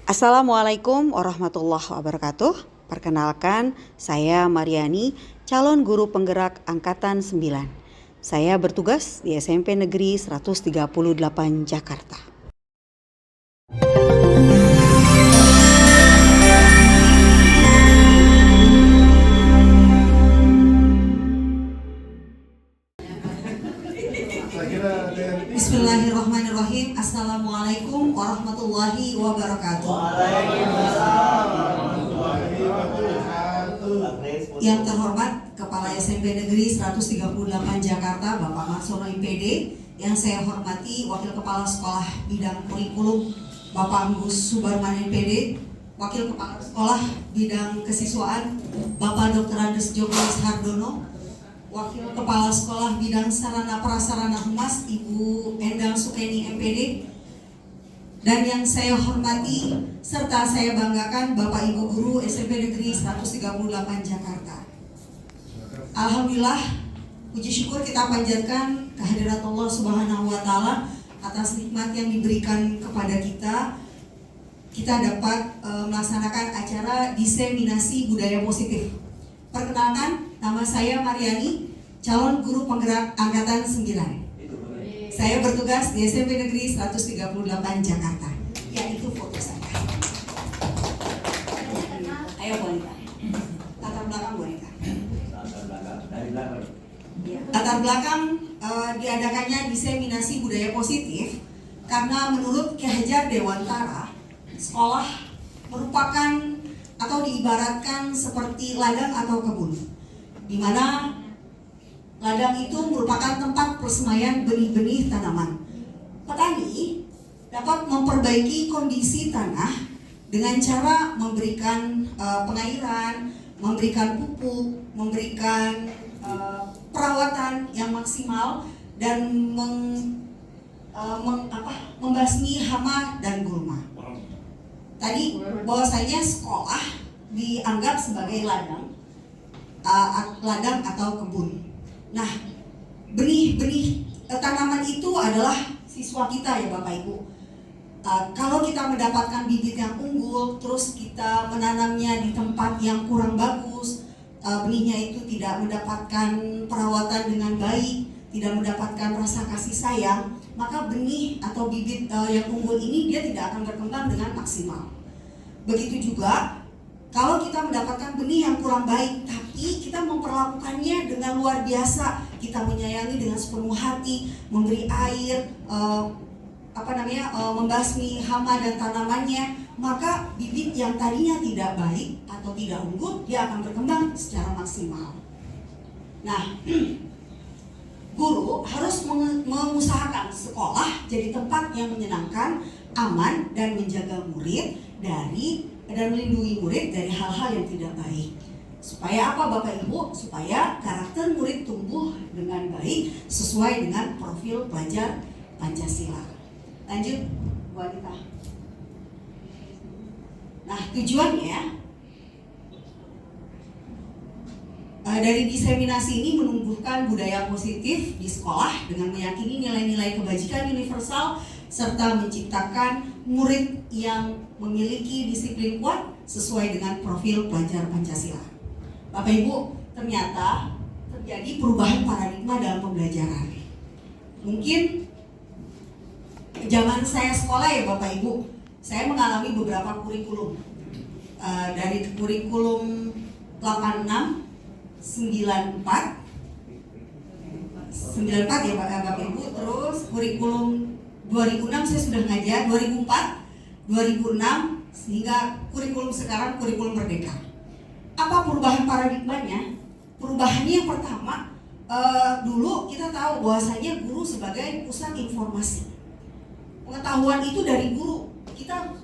Assalamualaikum warahmatullahi wabarakatuh. Perkenalkan, saya Mariani, calon guru penggerak Angkatan 9. Saya bertugas di SMP Negeri 138 Jakarta. Bismillahirrahmanirrahim. Assalamualaikum warahmatullahi wabarakatuh. Yang terhormat Kepala SMP Negeri 138 Jakarta, Bapak Marsono IPD. Yang saya hormati Wakil Kepala Sekolah Bidang Kurikulum, Bapak Anggus Subarman IPD. Wakil Kepala Sekolah Bidang Kesiswaan, Bapak Dr. Andes Joko Hardono. Wakil Kepala Sekolah Bidang Sarana Prasarana Humas, Ibu Endang Sukeni MPD. Dan yang saya hormati serta saya banggakan Bapak Ibu Guru SMP Negeri 138 Jakarta. Alhamdulillah, puji syukur kita panjatkan kehadirat Allah Subhanahu wa Ta'ala atas nikmat yang diberikan kepada kita. Kita dapat melaksanakan acara diseminasi budaya positif. Perkenalkan, nama saya Mariani, calon guru penggerak Angkatan 9. Saya bertugas di SMP Negeri 138 Jakarta. Ya, itu foto saya. Ayo wanita. Latar belakang wanita. Latar belakang diadakannya diseminasi budaya positif karena menurut Ki Hajar Dewantara, sekolah merupakan atau diibaratkan seperti ladang atau kebun, di mana ladang itu merupakan tempat persemaian benih-benih tanaman. Petani dapat memperbaiki kondisi tanah dengan cara memberikan pengairan, memberikan pupuk, memberikan perawatan yang maksimal dan membasmi hama dan gulma. Tadi bahwasanya sekolah dianggap sebagai ladang atau kebun. Nah, benih-benih tanaman itu adalah siswa kita ya Bapak Ibu. Kalau kita mendapatkan bibit yang unggul, terus kita menanamnya di tempat yang kurang bagus, benihnya itu tidak mendapatkan perawatan dengan baik, tidak mendapatkan rasa kasih sayang, maka benih atau bibit yang unggul ini dia tidak akan berkembang dengan maksimal. Begitu juga kalau kita mendapatkan benih yang kurang baik, tapi kita memperlakukannya dengan luar biasa, kita menyayangi dengan sepenuh hati, memberi air, membasmi hama dan tanamannya, maka bibit yang tadinya tidak baik atau tidak unggul, dia akan berkembang secara maksimal. Nah, guru harus mengusahakan sekolah jadi tempat yang menyenangkan, aman, dan menjaga murid dan melindungi murid dari hal-hal yang tidak baik. Supaya apa Bapak Ibu? Supaya karakter murid tumbuh dengan baik sesuai dengan profil pelajar Pancasila. Lanjut, wanita. Nah, tujuannya dari diseminasi ini menumbuhkan budaya positif di sekolah dengan meyakini nilai-nilai kebajikan universal serta menciptakan murid yang memiliki disiplin kuat sesuai dengan profil pelajar Pancasila. Bapak Ibu, ternyata terjadi perubahan paradigma dalam pembelajaran. Mungkin zaman saya sekolah ya Bapak Ibu, saya mengalami beberapa kurikulum. Dari kurikulum 86, 94 ya Bapak Ibu, terus kurikulum 2006 saya sudah ngajar, 2004, 2006 sehingga kurikulum sekarang kurikulum merdeka. Apa perubahan paradigmanya? Perubahannya yang pertama, dulu kita tahu bahwasanya guru sebagai pusat informasi. Pengetahuan itu dari guru. Kita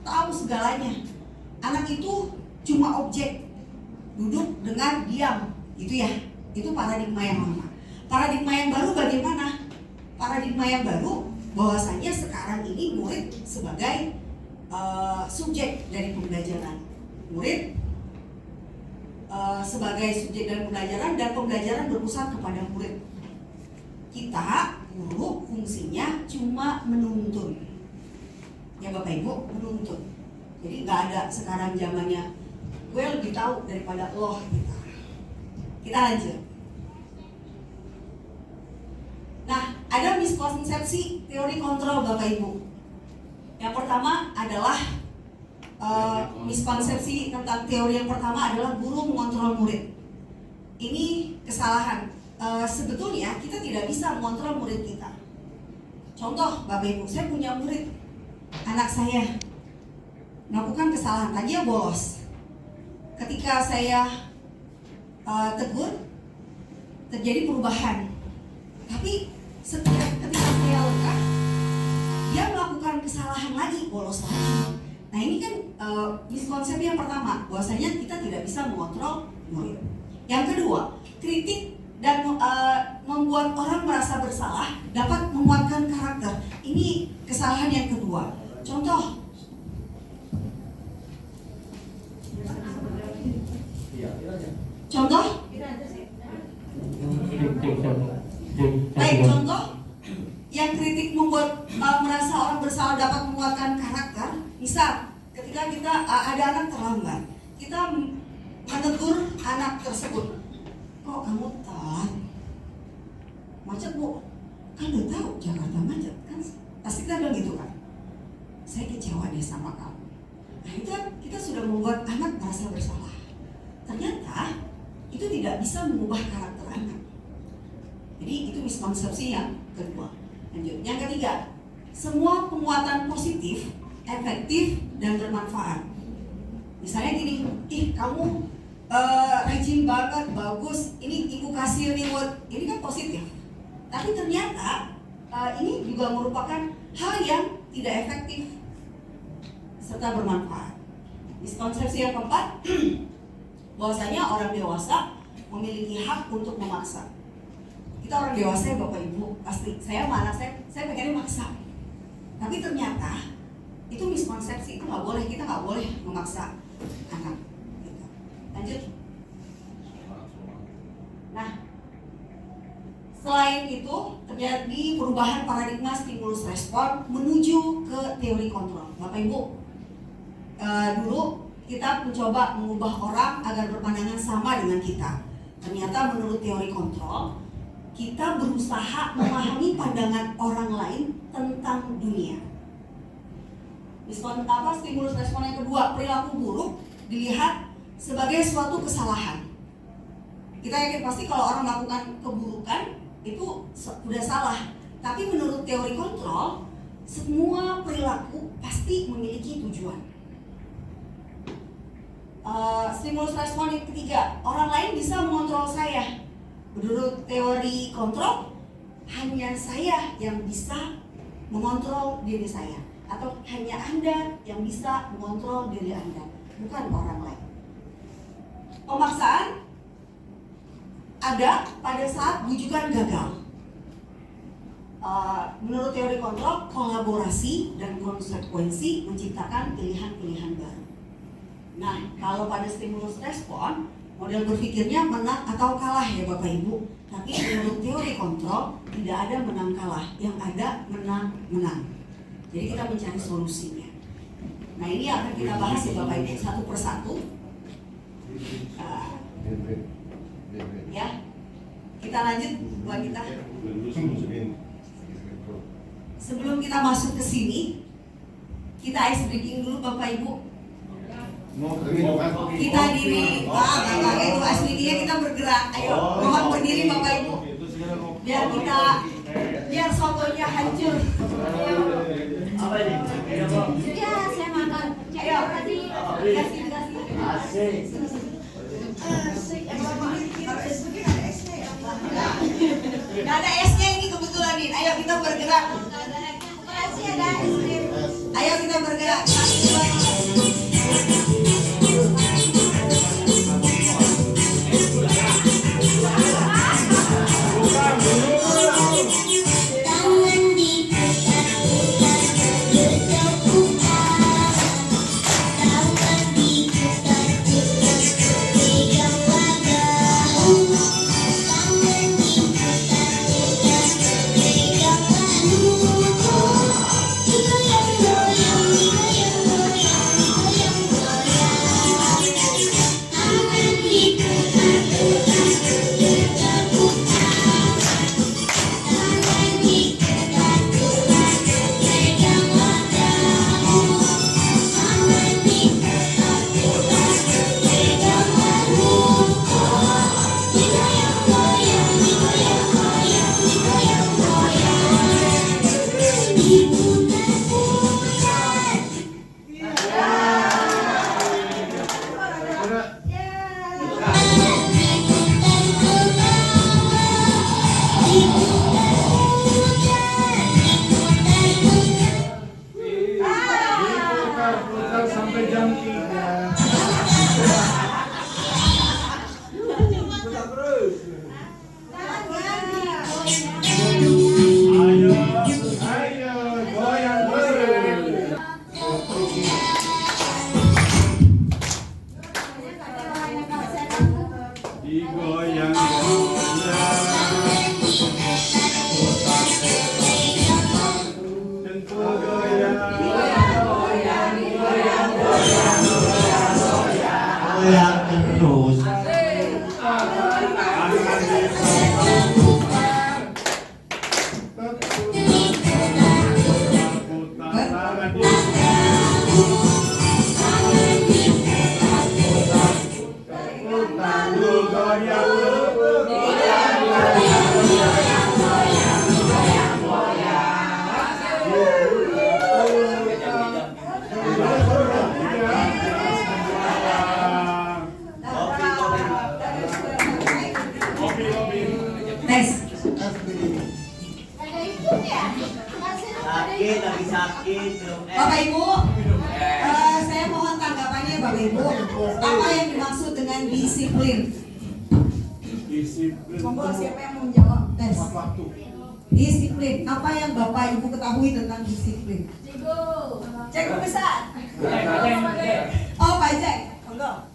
tahu segalanya. Anak itu cuma objek, duduk, dengar, diam, gitu ya. Itu paradigma yang lama. Paradigma yang baru bagaimana? Paradigma yang baru bahwasanya sekarang ini murid sebagai subjek dari pembelajaran. Murid sebagai subjek dari pembelajaran dan pembelajaran berpusat kepada murid. Kita guru fungsinya cuma menuntun. Ya Bapak Ibu, menuntut. Jadi nggak ada sekarang zamannya gue lebih tahu daripada lo gitu. Kita lanjut. Nah, ada miskonsepsi teori kontrol Bapak Ibu. Yang pertama adalah miskonsepsi tentang teori yang pertama adalah guru mengontrol murid. Ini kesalahan. Sebetulnya kita tidak bisa mengontrol murid kita. Contoh Bapak Ibu, saya punya murid, anak saya melakukan kesalahan, tadi bolos. Ketika saya tegur, terjadi perubahan. Tapi ketika saya lekah, dia melakukan kesalahan lagi, bolos lagi. Nah ini kan miskonsep yang pertama, bahwasanya kita tidak bisa mengontrol murid. Yang kedua, kritik dan membuat orang merasa bersalah dapat menguatkan karakter. Ini kesalahan yang kedua. Contoh, contoh yang kritik membuat merasa orang bersalah dapat menguatkan karakter. Misal, ketika kita ada anak terlambat, kita menegur anak tersebut, kok kamu telat? Macet bu, kan udah tahu Jakarta macet kan? Pasti kita bilang gitu kan? Saya kecewa deh sama kamu. Nah itu kan kita sudah membuat anak merasa bersalah. Ternyata itu tidak bisa mengubah karakter anak. Jadi itu miskonsepsi yang kedua. Lanjut. Yang ketiga, semua penguatan positif, efektif dan bermanfaat. Misalnya gini, kamu rajin banget, bagus. Ini ibu kasih reward, ini kan positif. Tapi ternyata ini juga merupakan hal yang tidak efektif serta bermanfaat. Miskonsepsi yang keempat, bahwasanya orang dewasa memiliki hak untuk memaksa. Kita orang dewasa ya Bapak Ibu, pasti saya pengennya maksa. Tapi ternyata itu miskonsepsi, itu nggak boleh, kita nggak boleh memaksa anak. Gitu. Lanjut. Nah, selain itu terjadi perubahan paradigma stimulus respon menuju ke teori kontrol. Bapak Ibu, dulu kita mencoba mengubah orang agar berpandangan sama dengan kita. Ternyata menurut teori kontrol, kita berusaha memahami pandangan orang lain tentang dunia. Stimulus respon yang kedua, perilaku buruk dilihat sebagai suatu kesalahan. Kita yakin pasti kalau orang melakukan keburukan itu sudah salah. Tapi menurut teori kontrol, semua perilaku pasti memiliki tujuan. Stimulus respon yang ketiga, orang lain bisa mengontrol saya. Menurut teori kontrol, hanya saya yang bisa mengontrol diri saya, atau hanya Anda yang bisa mengontrol diri Anda, bukan orang lain. Pemaksaan ada pada saat bujukan gagal. Menurut teori kontrol, kolaborasi dan konsekuensi menciptakan pilihan-pilihan baru. Nah, kalau pada stimulus respon, model berpikirnya menang atau kalah ya Bapak Ibu. Tapi menurut teori kontrol, tidak ada menang kalah, yang ada menang-menang. Jadi kita mencari solusinya. Nah ini akan kita bahas ya Bapak Ibu satu persatu. Ya, kita lanjut Bu Anita. Sebelum kita masuk ke sini, kita ice breaking dulu Bapak Ibu. Kita diri, Bapak itu ice breakingnya kita bergerak. Ayo, mohon berdiri Bapak Ibu. Biar sotonya hancur. Apa ini? Ya, saya makan. Ayo, kasih. Asik. Nggak ada esnya ini kebetulan nih. Ayo kita bergerak. Ayo kita bergerak. Tangan Diputar sampai jam 3. Ayo, ayo, goyang terus. Digoyang, tentu goyang, Goyang terus. Tes. Sakit, lagi sakit. Bapak Ibu, saya mohon tanggapannya Bapak Ibu. Apa yang dimaksud dengan disiplin? Disiplin. Monggo siapa yang mau menjawab? Tes. Waktu. Disiplin. Apa yang Bapak Ibu ketahui tentang disiplin? Cek besar. Oh, Pak Jack. Monggo.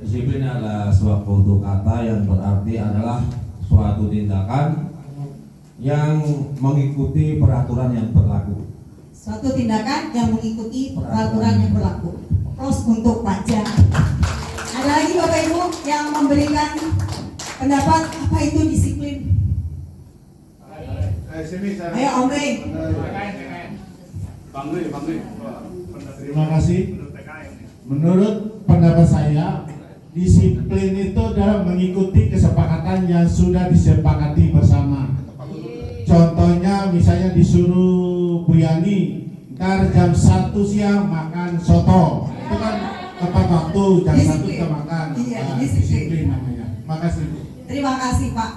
Disiplin adalah suatu kata yang berarti adalah suatu tindakan yang mengikuti peraturan yang berlaku. Suatu tindakan yang mengikuti peraturan yang berlaku. Terus untuk Pak Jack. Ada lagi Bapak Ibu yang memberikan pendapat apa itu disiplin? Sini saya. Ayo Om Rey. Bang Rey. Terima kasih. Menurut pendapat saya, disiplin itu adalah mengikuti kesepakatan yang sudah disepakati bersama. Contohnya misalnya disuruh Bu Yani, ntar jam 1 siang makan soto. Itu kan tepat waktu, jam 1 kita makan. Iya, Nah, disiplin. disiplin namanya. Makasih Bu. Terima kasih Pak.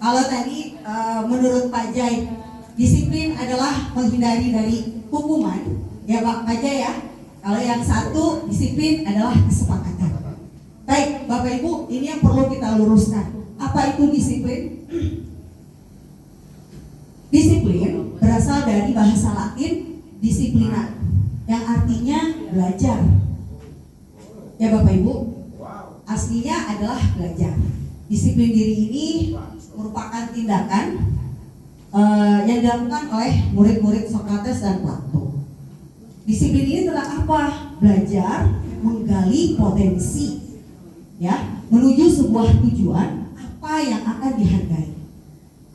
Kalau tadi menurut Pak Jai, disiplin adalah menghindari dari hukuman, ya Pak Jai ya. Kalau yang satu, disiplin adalah kesepakatan. Baik, Bapak Ibu, ini yang perlu kita luruskan. Apa itu disiplin? Disiplin berasal dari bahasa Latin disiplina, yang artinya belajar. Ya Bapak Ibu, aslinya adalah belajar. Disiplin diri ini merupakan tindakan yang dilakukan oleh murid-murid Sokrates dan Plato. Disiplin ini tentang apa? Belajar menggali potensi, ya, menuju sebuah tujuan apa yang akan dihargai.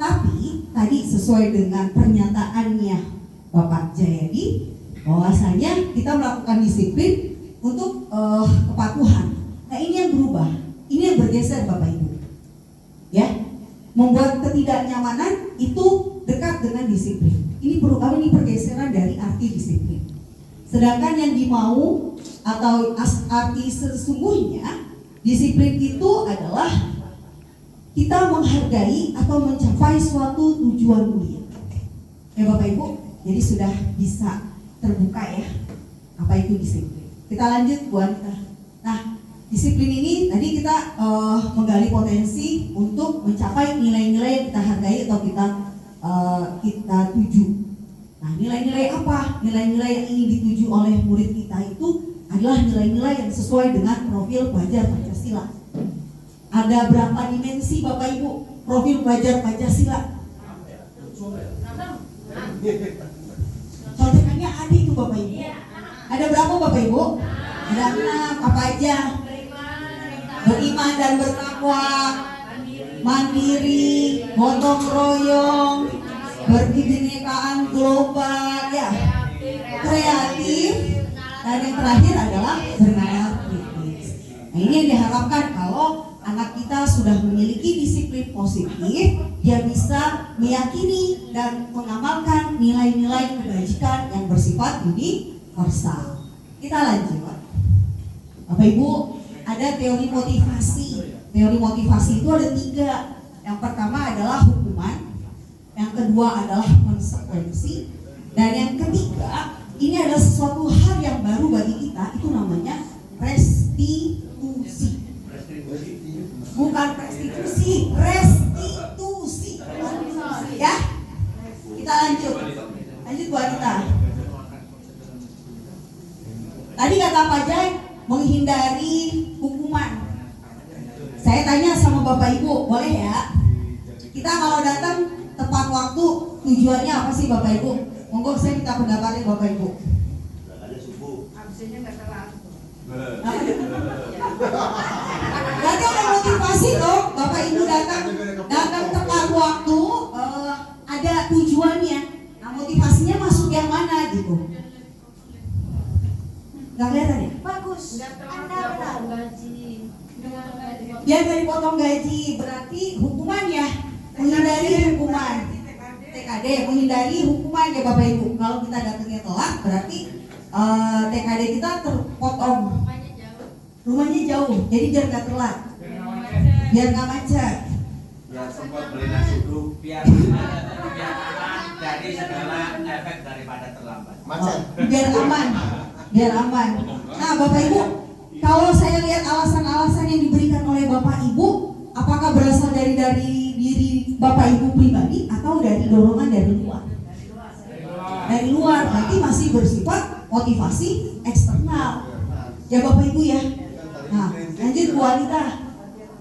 Tapi tadi sesuai dengan pernyataannya Bapak Jayadi, bahwasanya kita melakukan disiplin untuk kepatuhan. Nah ini yang berubah, ini yang bergeser Bapak Ibu, ya, membuat ketidaknyamanan itu dekat dengan disiplin. Ini pergeseran dari arti disiplin. Sedangkan yang dimau atau arti sesungguhnya disiplin itu adalah kita menghargai atau mencapai suatu tujuan mulia. Ya Bapak Ibu, jadi sudah bisa terbuka ya apa itu disiplin. Kita lanjut Bu Anita. Nah, disiplin ini tadi kita menggali potensi untuk mencapai nilai-nilai yang kita hargai atau kita tuju. Nah, nilai-nilai apa? Nilai-nilai yang ingin dituju oleh murid kita itu adalah nilai-nilai yang sesuai dengan profil pelajar Pancasila. Ada berapa dimensi Bapak Ibu profil pelajar Pancasila? Contekannya ada itu Bapak Ibu. Ada berapa Bapak Ibu? Ada 6. Apa aja? Beriman dan bertakwa, mandiri, gotong royong, berkebinekaan global, ya, kreatif, dan yang terakhir adalah bernalar kritis. Nah ini yang diharapkan kalau anak kita sudah memiliki disiplin positif, dia bisa meyakini dan mengamalkan nilai-nilai kebajikan yang bersifat universal. Kita lanjut. Bapak Ibu, ada teori motivasi. Teori motivasi itu ada 3. Yang pertama adalah hukuman, yang kedua adalah konsekuensi, dan yang ketiga ini adalah sesuatu hal yang baru bagi kita, itu namanya restitusi. Bukan restitusi, restitusi. Ya, kita lanjut Bu Anita. Tadi kata Pak Jai menghindari hukuman. Saya tanya sama Bapak Ibu, boleh ya? Kita kalau datang tepat waktu, tujuannya apa sih Bapak Ibu? Monggo saya minta pendapatnya Bapak Ibu. Berarti ada motivasi dong, Bapak Ibu datang tepat waktu, ada tujuannya. Nah, motivasinya masuk yang mana gitu? Gak kelihatan ya? Bagus. Anda benar. Biar gak dipotong gaji, berarti hukuman ya, menghindari hukuman. TKD, menghindari hukuman ya Bapak Ibu. Kalau kita datangnya telat, berarti TKD kita terpotong. Rumahnya jauh, jadi biar gak telat, biar gak macet. Biar sempat beli nasi uduk, biar aman dari segala efek daripada terlambat. Biar aman, biar aman. Nah Bapak Ibu, kalau saya lihat alasan-alasan yang diberikan oleh Bapak Ibu, apakah berasal dari diri Bapak Ibu pribadi atau dari dorongan dari luar? Dari luar, berarti masih bersifat motivasi eksternal. Ya Bapak Ibu ya. Nah, lanjut Bu Anita.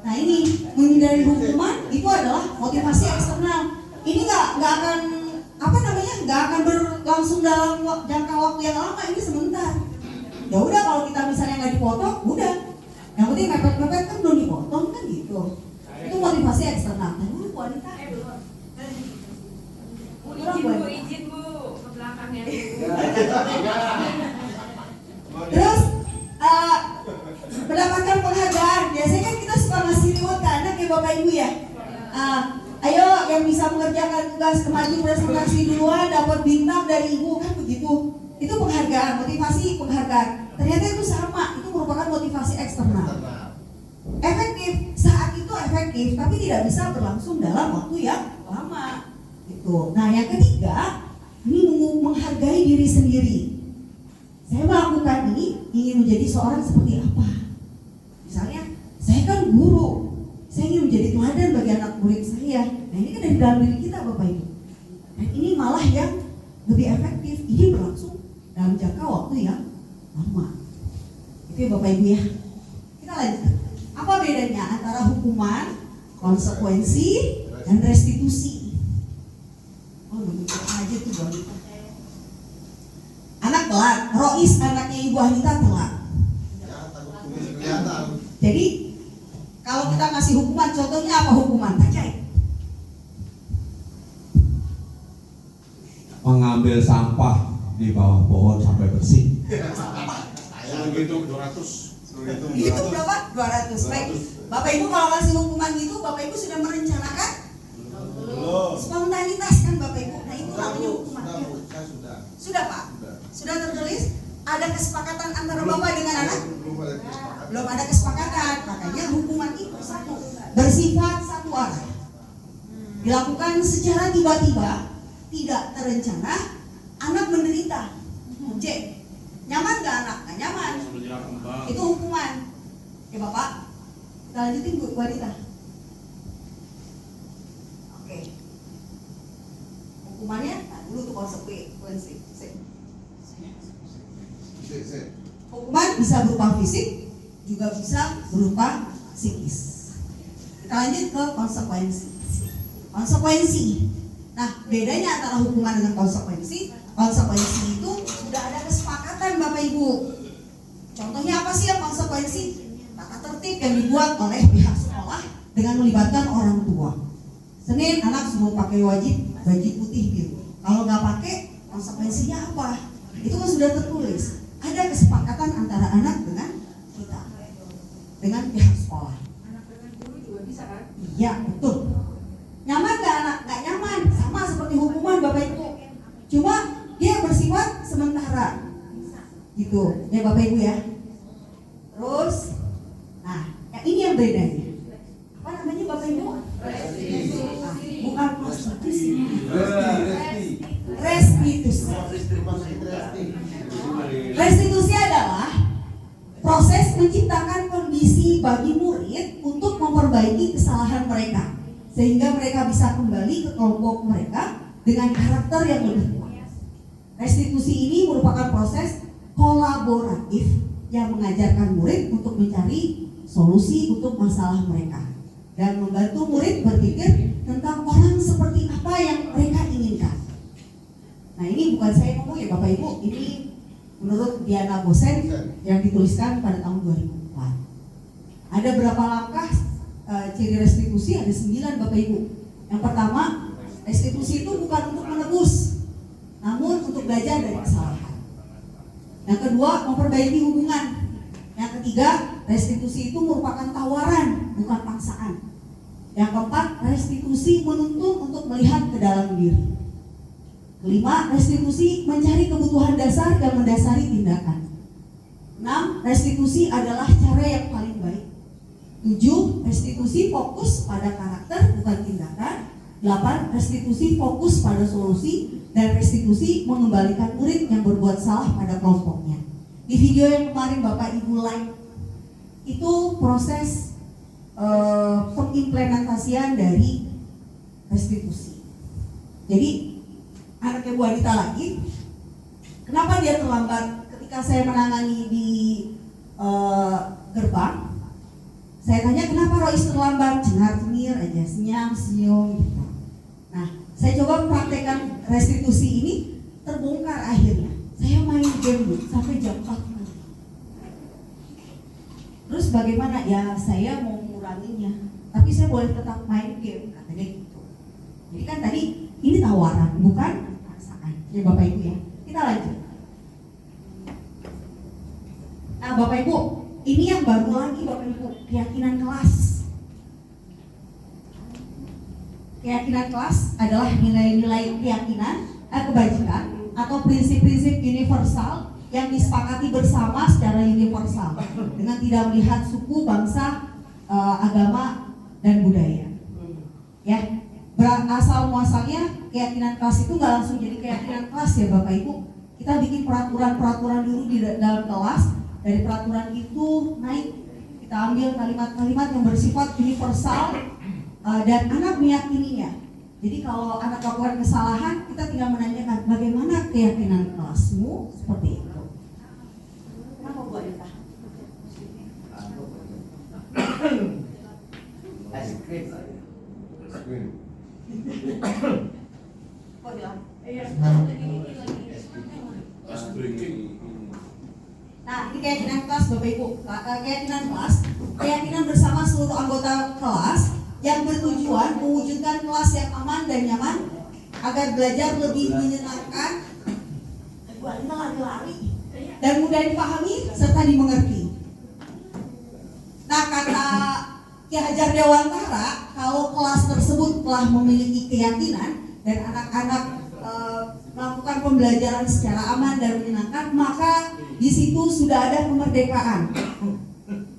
Nah ini menghindari hukuman itu adalah motivasi eksternal. Ini nggak akan nggak akan berlangsung dalam jangka waktu yang lama. Ini sebentar. Ya udah, kalau kita misalnya nggak dipotong, udah. Yang penting mepet-mepet kan belum dipotong kan gitu. Itu motivasi eksternal. Nah dulu Bu Anita. Izin Bu ke belakang ya. Terus mendapatkan penghargaan. Biasanya kan kita suka ngasih reward ke anak ya Bapak Ibu ya. Ayo yang bisa mengerjakan tugas maju presentasi duluan dapat bintang dari ibu, kan begitu. Itu penghargaan, motivasi penghargaan. Ternyata itu sama, itu merupakan motivasi eksternal. Efektif, saat itu efektif, tapi tidak bisa berlangsung dalam waktu yang lama. Gitu. Nah yang ketiga, ini menghargai diri sendiri. Saya melakukan ini ingin menjadi seorang seperti apa? Misalnya, saya kan guru, saya ingin menjadi teladan bagi anak murid saya. Nah ini kan dari dalam diri kita Bapak Ibu. Dan ini malah yang lebih efektif. Ini berlangsung dalam jangka waktu yang lama. Itu ya Bapak Ibu ya. Kita lanjut. Apa bedanya antara hukuman, konsekuensi, dan restitusi? Oh, begitu aja tuh Bu Anita. Anak telat, Rois anaknya Ibu Anita telat. Jadi kalau kita ngasih hukuman, contohnya apa hukuman? Bacai. Mengambil sampah di bawah pohon sampai bersih. Gitu 200. Itu berapa? 200. Baik. Bapak Ibu kalau ngasih hukuman gitu, Bapak Ibu sudah merencanakan? Spontanitas kan Bapak Ibu. Nah itu namanya hukuman. Sudah Pak? Sudah tertulis? Ada kesepakatan antara Bapak dengan anak? Belum ada kesepakatan. Makanya hukuman itu satu, bersifat satu arah. Dilakukan secara tiba-tiba, tidak terencana, anak menderita. C. Nyaman gak anak? Gak nyaman. Itu hukuman. Ya Bapak, kita lanjutin Bu Anita. Oke. Hukumannya, nah dulu tuh konsekuensi. Hukuman bisa berupa fisik, juga bisa berupa psikis. Kita lanjut ke konsekuensi. Konsekuensi. Nah, bedanya antara hukuman dengan konsekuensi. Konsekuensi itu sudah ada kesepakatan Bapak Ibu. Contohnya apa sih yang konsekuensi? Tata tertib yang dibuat oleh pihak sekolah dengan melibatkan orang tua. Senin anak suruh pakai baju putih biru. Kalau nggak pakai, konsekuensinya apa? Itu kan sudah tertulis. Ada kesepakatan antara anak dengan kita, dengan pihak sekolah. Bapak Ibu. Cuma dia bersifat sementara. Gitu, ya Bapak Ibu ya. Terus, nah, ini yang bedanya. Apa namanya Bapak Ibu? Bukan prostitusi. Restitusi. Restitusi adalah proses menciptakan kondisi bagi murid untuk memperbaiki kesalahan mereka, sehingga mereka bisa kembali ke kelompok mereka dengan karakter yang lebih kuat. Restitusi ini merupakan proses kolaboratif yang mengajarkan murid untuk mencari solusi untuk masalah mereka dan membantu murid berpikir tentang orang seperti apa yang mereka inginkan. Nah, ini bukan saya ngomong ya Bapak Ibu, ini menurut Diana Gosen yang dituliskan pada tahun 2004. Ada berapa langkah ciri restitusi? Ada 9 Bapak Ibu. Yang pertama, restitusi itu bukan untuk menebus, namun untuk belajar dari kesalahan. Yang kedua, memperbaiki hubungan. Yang ketiga, restitusi itu merupakan tawaran, bukan paksaan. Yang keempat, restitusi menuntun untuk melihat ke dalam diri. Kelima, restitusi mencari kebutuhan dasar dan mendasari tindakan. 6, restitusi adalah cara yang paling baik. 7, restitusi fokus pada karakter bukan tindakan. 8, restitusi fokus pada solusi. Dan restitusi mengembalikan murid yang berbuat salah pada kelompoknya. Di video yang kemarin Bapak Ibu like, itu proses pengimplementasian dari restitusi. Jadi anaknya Bu Anita lagi, kenapa dia terlambat? Ketika saya menangani di gerbang, saya tanya kenapa Rois terlambat, cengar-cengir aja, senyum gitu. Nah, saya coba praktekkan restitusi ini, terbongkar akhirnya. Saya main game Bu, sampai jam 4 malam. Terus bagaimana? Ya saya mau menguranginya, tapi saya boleh tetap main game, katanya gitu. Jadi kan tadi ini tawaran, bukan paksaan. Ya Bapak Ibu ya, kita lanjut. Nah Bapak Ibu, ini yang baru lagi Bapak Ibu, keyakinan kelas. Keyakinan kelas adalah nilai-nilai keyakinan, kebajikan atau prinsip-prinsip universal yang disepakati bersama secara universal dengan tidak melihat suku, bangsa, agama, dan budaya. Ya, asal muasalnya keyakinan kelas itu nggak langsung jadi keyakinan kelas ya Bapak Ibu. Kita bikin peraturan-peraturan dulu di dalam kelas. Dari peraturan itu naik, kita ambil kalimat-kalimat yang bersifat universal dan anak meyakininya. Jadi kalau anak melakukan kesalahan, kita tinggal menanyakan bagaimana keyakinan kelasmu seperti itu. Kenapa Bu Anita? Es krim. Kok bilang? Nah, ini keyakinan kelas Bapak Ibu. Keyakinan kelas, keyakinan bersama seluruh anggota kelas yang bertujuan mewujudkan kelas yang aman dan nyaman agar belajar lebih menyenangkan, dan mudah dipahami serta dimengerti. Nah, kata Ki Hajar Dewantara, kalau kelas tersebut telah memiliki keyakinan dan anak-anak melakukan pembelajaran secara aman dan menyenangkan, maka di situ sudah ada kemerdekaan.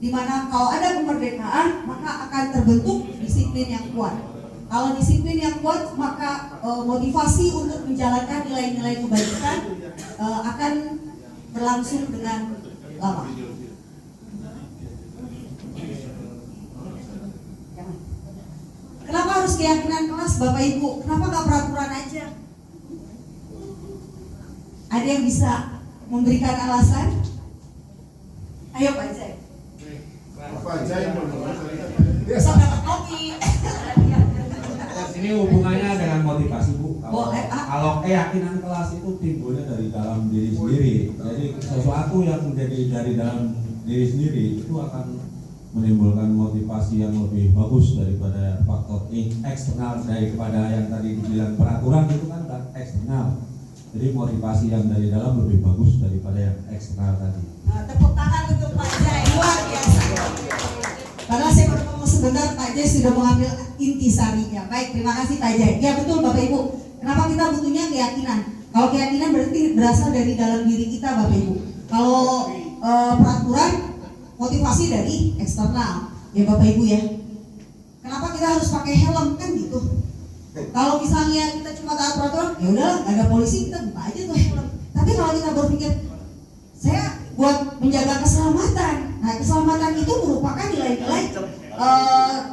Dimana kalau ada kemerdekaan, maka akan terbentuk disiplin yang kuat. Kalau disiplin yang kuat, maka motivasi untuk menjalankan nilai-nilai kebajikan akan berlangsung dengan lama. Kenapa harus keyakinan kelas Bapak Ibu? Kenapa nggak peraturan aja? Ada yang bisa memberikan alasan? Ayo Pak Zai. Apa aja yang Besok dapat kopi. Ini hubungannya dengan motivasi Bu. Boleh, Pak. Kalau keyakinan kelas itu timbulnya dari dalam diri sendiri. Jadi sesuatu yang menjadi dari dalam diri sendiri itu akan menimbulkan motivasi yang lebih bagus daripada faktor eksternal, daripada yang tadi dibilang peraturan itu kan eksternal. Jadi motivasi yang dari dalam lebih bagus daripada yang eksternal tadi. Nah, tepuk tangan untuk Pak Jai, luar biasa. Karena saya baru ngomong sebentar, Pak Jai sudah mengambil intisarinya. Baik, terima kasih Pak Jai. Ya betul Bapak Ibu, Kenapa kita butuhnya keyakinan? Kalau keyakinan berarti berasal dari dalam diri kita, Bapak Ibu. Kalau peraturan motivasi dari eksternal, ya Bapak Ibu ya. Kenapa kita harus pakai helm kan gitu? Kalau misalnya kita cuma taat peraturan, ya udahlah, nggak ada polisi, kita buka aja tuh helm. Tapi kalau kita berpikir, saya buat menjaga keselamatan. Nah, keselamatan itu merupakan nilai-nilai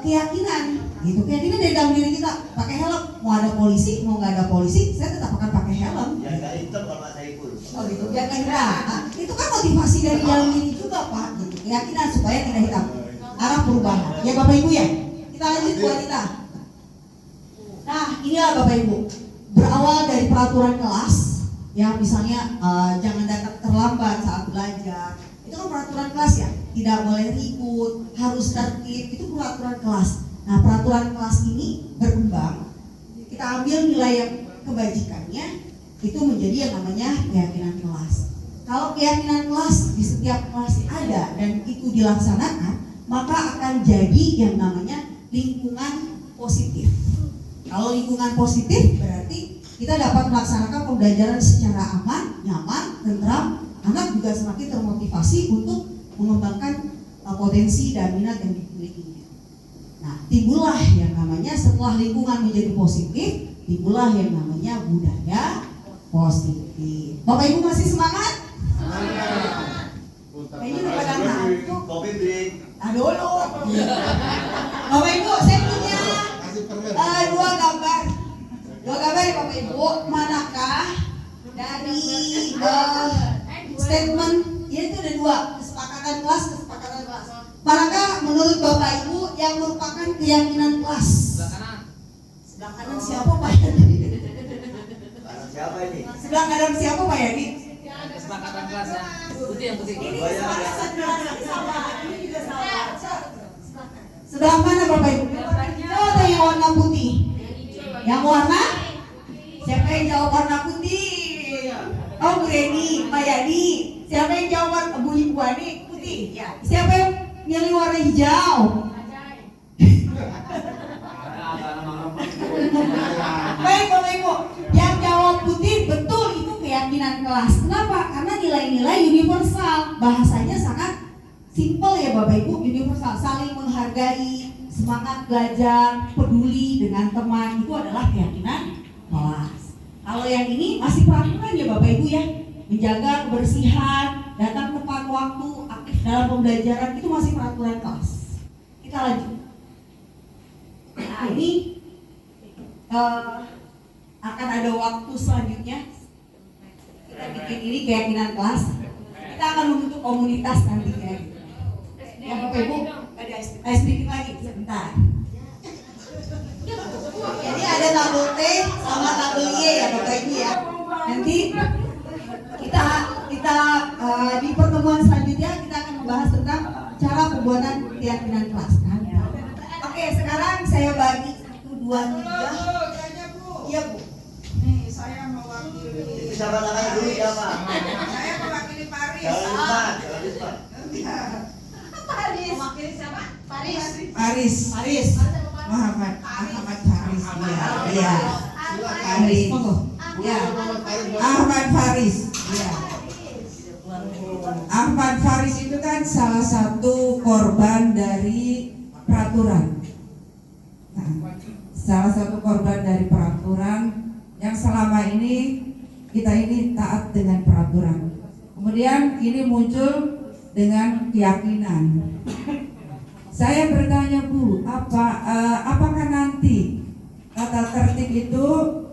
keyakinan, gitu. Keyakinan dari dalam diri kita. Pakai helm, mau ada polisi, mau nggak ada polisi, saya tetap akan pakai helm. Ya nggak hitam kalau saya ikut. Oh gitu, jaga hitam. Itu kan motivasi dari dalam diri juga Pak, gitu. Keyakinan supaya tidak hitam. Arah perubahan. Ya Bapak Ibu ya. Kita lanjut Bu Anita. Nah, inilah Bapak Ibu. Berawal dari peraturan kelas, ya misalnya jangan datang terlambat saat belajar. Itu kan peraturan kelas ya. Tidak boleh ribut, harus tertib. Itu peraturan kelas. Nah, peraturan kelas ini berkembang. Kita ambil nilai yang kebajikannya, itu menjadi yang namanya keyakinan kelas. Kalau keyakinan kelas di setiap kelas ada dan itu dilaksanakan, maka akan jadi yang namanya lingkungan positif. Kalau lingkungan positif berarti kita dapat melaksanakan pembelajaran secara aman, nyaman, tentram. Anak juga semakin termotivasi untuk mengembangkan potensi dan minat yang dimilikinya. Nah, timbullah yang namanya setelah lingkungan menjadi positif, timbullah yang namanya budaya positif. Bapak Ibu masih semangat? Kayaknya udah pada ngantuk. Kopi break. Dulu. Bapak Ibu, saya punya dua gambar ya Bapak Ibu. Manakah dari statement, ya itu ada dua, kesepakatan kelas. Manakah menurut Bapak Ibu yang merupakan keyakinan kelas? Sebelah kanan siapa Pak Yani? Siapa ini? Sebelah kanan siapa Pak Yani? Kesepakatan kelas ya. Putih yang putih. Ini sama, ini juga sama. Sebelah mana Bapak Ibu? Oh, ada yang warna putih. Yang warna? Siapa yang jawab warna putih? Oh, Bu Reni, Pak Yani. Siapa yang jawab warna Bu Ani? Putih. Ya. Siapa yang milih warna hijau? Baik Bapak Ibu, yang jawab putih betul itu keyakinan kelas. Kenapa? Karena nilai-nilai universal. Bahasanya sangat simple ya Bapak Ibu, universal. Saling menghargai, semangat belajar, peduli dengan teman, itu adalah keyakinan kelas. Kalau yang ini masih peraturan ya Bapak Ibu ya. Menjaga kebersihan, datang tepat waktu, aktif dalam pembelajaran, itu masih peraturan kelas. Kita lanjut. Nah, ini akan ada waktu selanjutnya. Kita bikin ini keyakinan kelas. Kita akan membentuk komunitas nantinya. Ya Bapak Ibu, ada sedikit lagi sebentar. Jadi ada tabel T sama tabel Y ya Bapak Ibu ya. Nanti kita di pertemuan selanjutnya kita akan membahas tentang cara pembuatan keyakinan kelas. Oke, sekarang saya bagi 1, 2, 3. Iya Bu. Nih, saya mewakili. Siapa namanya dulu siapa? Saya mewakili Paris. Jalan Mewakili siapa? Paris. Muhammad Faris. Iya. Faris. Ya. Ahmad Faris. Ya. Ahmad Faris itu kan salah satu korban dari peraturan. Nah, salah satu korban dari peraturan yang selama ini kita ini taat dengan peraturan. Kemudian ini muncul dengan keyakinan. Saya bertanya Bu, apakah nanti kata tertib itu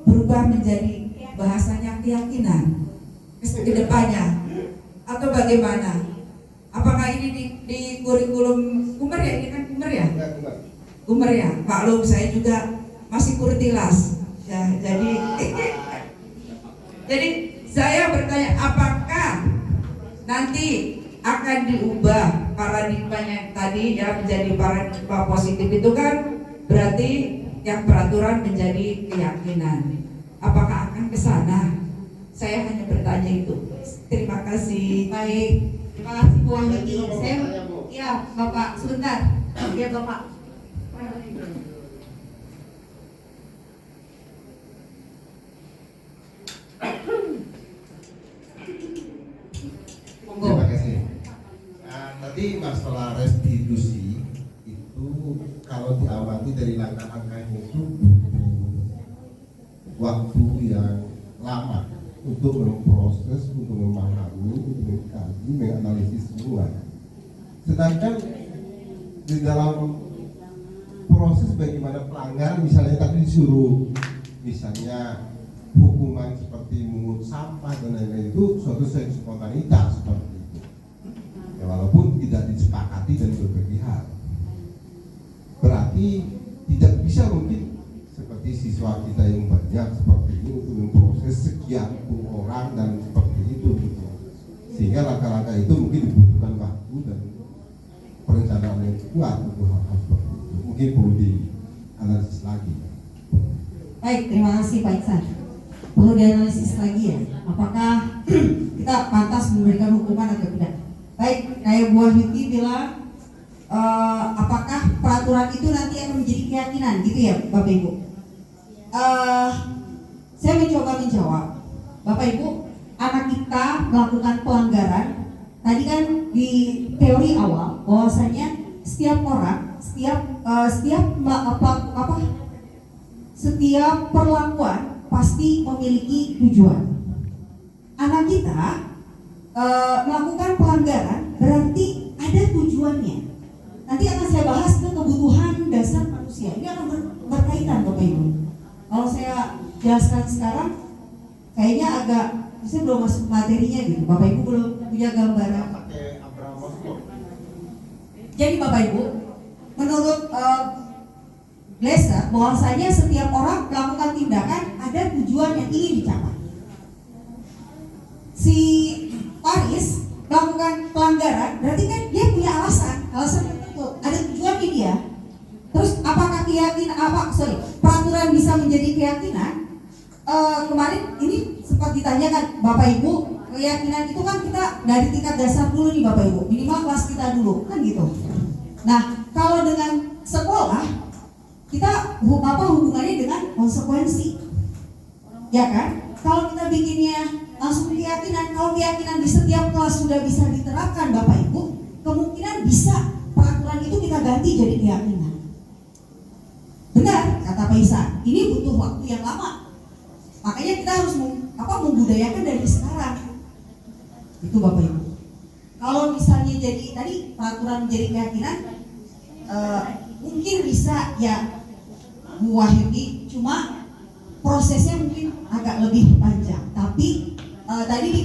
berubah menjadi bahasanya keyakinan ke depannya atau bagaimana? Apakah ini di kurikulum Kumer ya? Ini kan Kumer ya? Kumer ya. Maklum saya juga masih kurtilas. Ya, jadi saya bertanya apakah nanti akan diubah paradigmanya tadi ya menjadi paradigma positif itu kan berarti yang peraturan menjadi keyakinan. Apakah akan ke sana? Saya hanya bertanya itu. Terima kasih. Baik. Terima kasih Bu Wahidi. Saya ya Bapak sebentar. Ya Bapak. Jadi masalah restitusi itu kalau diamati dari langkah-langkahnya itu butuh waktu yang lama untuk memproses, untuk memahami, untuk mengkaji, menganalisis semua. Sedangkan di dalam proses bagaimana pelanggaran, misalnya tadi disuruh misalnya hukuman seperti mengut sampah dan lain-lain, itu suatu spontanitas seperti itu. Ya, walaupun tidak disepakati dari berbagai hal, berarti tidak bisa mungkin seperti siswa kita yang banyak seperti ini untuk memproses sekian pun orang dan seperti itu gitu. Sehingga langkah-langkah itu mungkin dibutuhkan waktu dan perencanaan yang kuat untuk hal-hal seperti itu. Mungkin perlu dianalisis lagi. Baik, terima kasih Pak Iksan. Perlu dianalisis lagi ya, apakah kita pantas memberikan hukuman atau tidak. Baik, kayak Bu Wahyudi bilang, apakah peraturan itu nanti akan menjadi keyakinan gitu ya Bapak Ibu? Saya mencoba menjawab. Bapak Ibu, anak kita melakukan pelanggaran. Tadi kan di teori awal bahwasanya setiap orang, setiap perlakuan pasti memiliki tujuan. Anak kita melakukan pelanggaran berarti ada tujuannya. Nanti akan saya bahas ke kebutuhan dasar manusia. Ini akan berkaitan Bapak Ibu. Kalau saya jelaskan sekarang, kayaknya saya belum masuk materinya gitu. Bapak Ibu belum punya gambaran. Jadi Bapak Ibu, menurut Glaser, bahwasanya setiap orang melakukan tindakan ada tujuan yang ingin dicapai. Si Paris melakukan pelanggaran, berarti kan dia punya alasan tertentu, ada tujuannya dia. Terus apakah peraturan bisa menjadi keyakinan? Kemarin ini sempat ditanyakan Bapak Ibu, keyakinan itu kan kita dari tingkat dasar dulu nih Bapak Ibu, minimal kelas kita dulu kan gitu. Nah, kalau dengan sekolah kita hubungannya dengan konsekuensi, ya kan? Kalau kita bikinnya langsung keyakinan, kalau keyakinan di setiap kelas sudah bisa diterapkan Bapak Ibu, kemungkinan bisa peraturan itu kita ganti jadi keyakinan. Benar kata Pak Isan, ini butuh waktu yang lama. Makanya kita harus membudayakan dari sekarang. Itu Bapak Ibu. Kalau misalnya jadi tadi peraturan menjadi keyakinan, mungkin bisa ya Bu Wahyudi, cuma prosesnya mungkin agak lebih panjang. Tapi tadi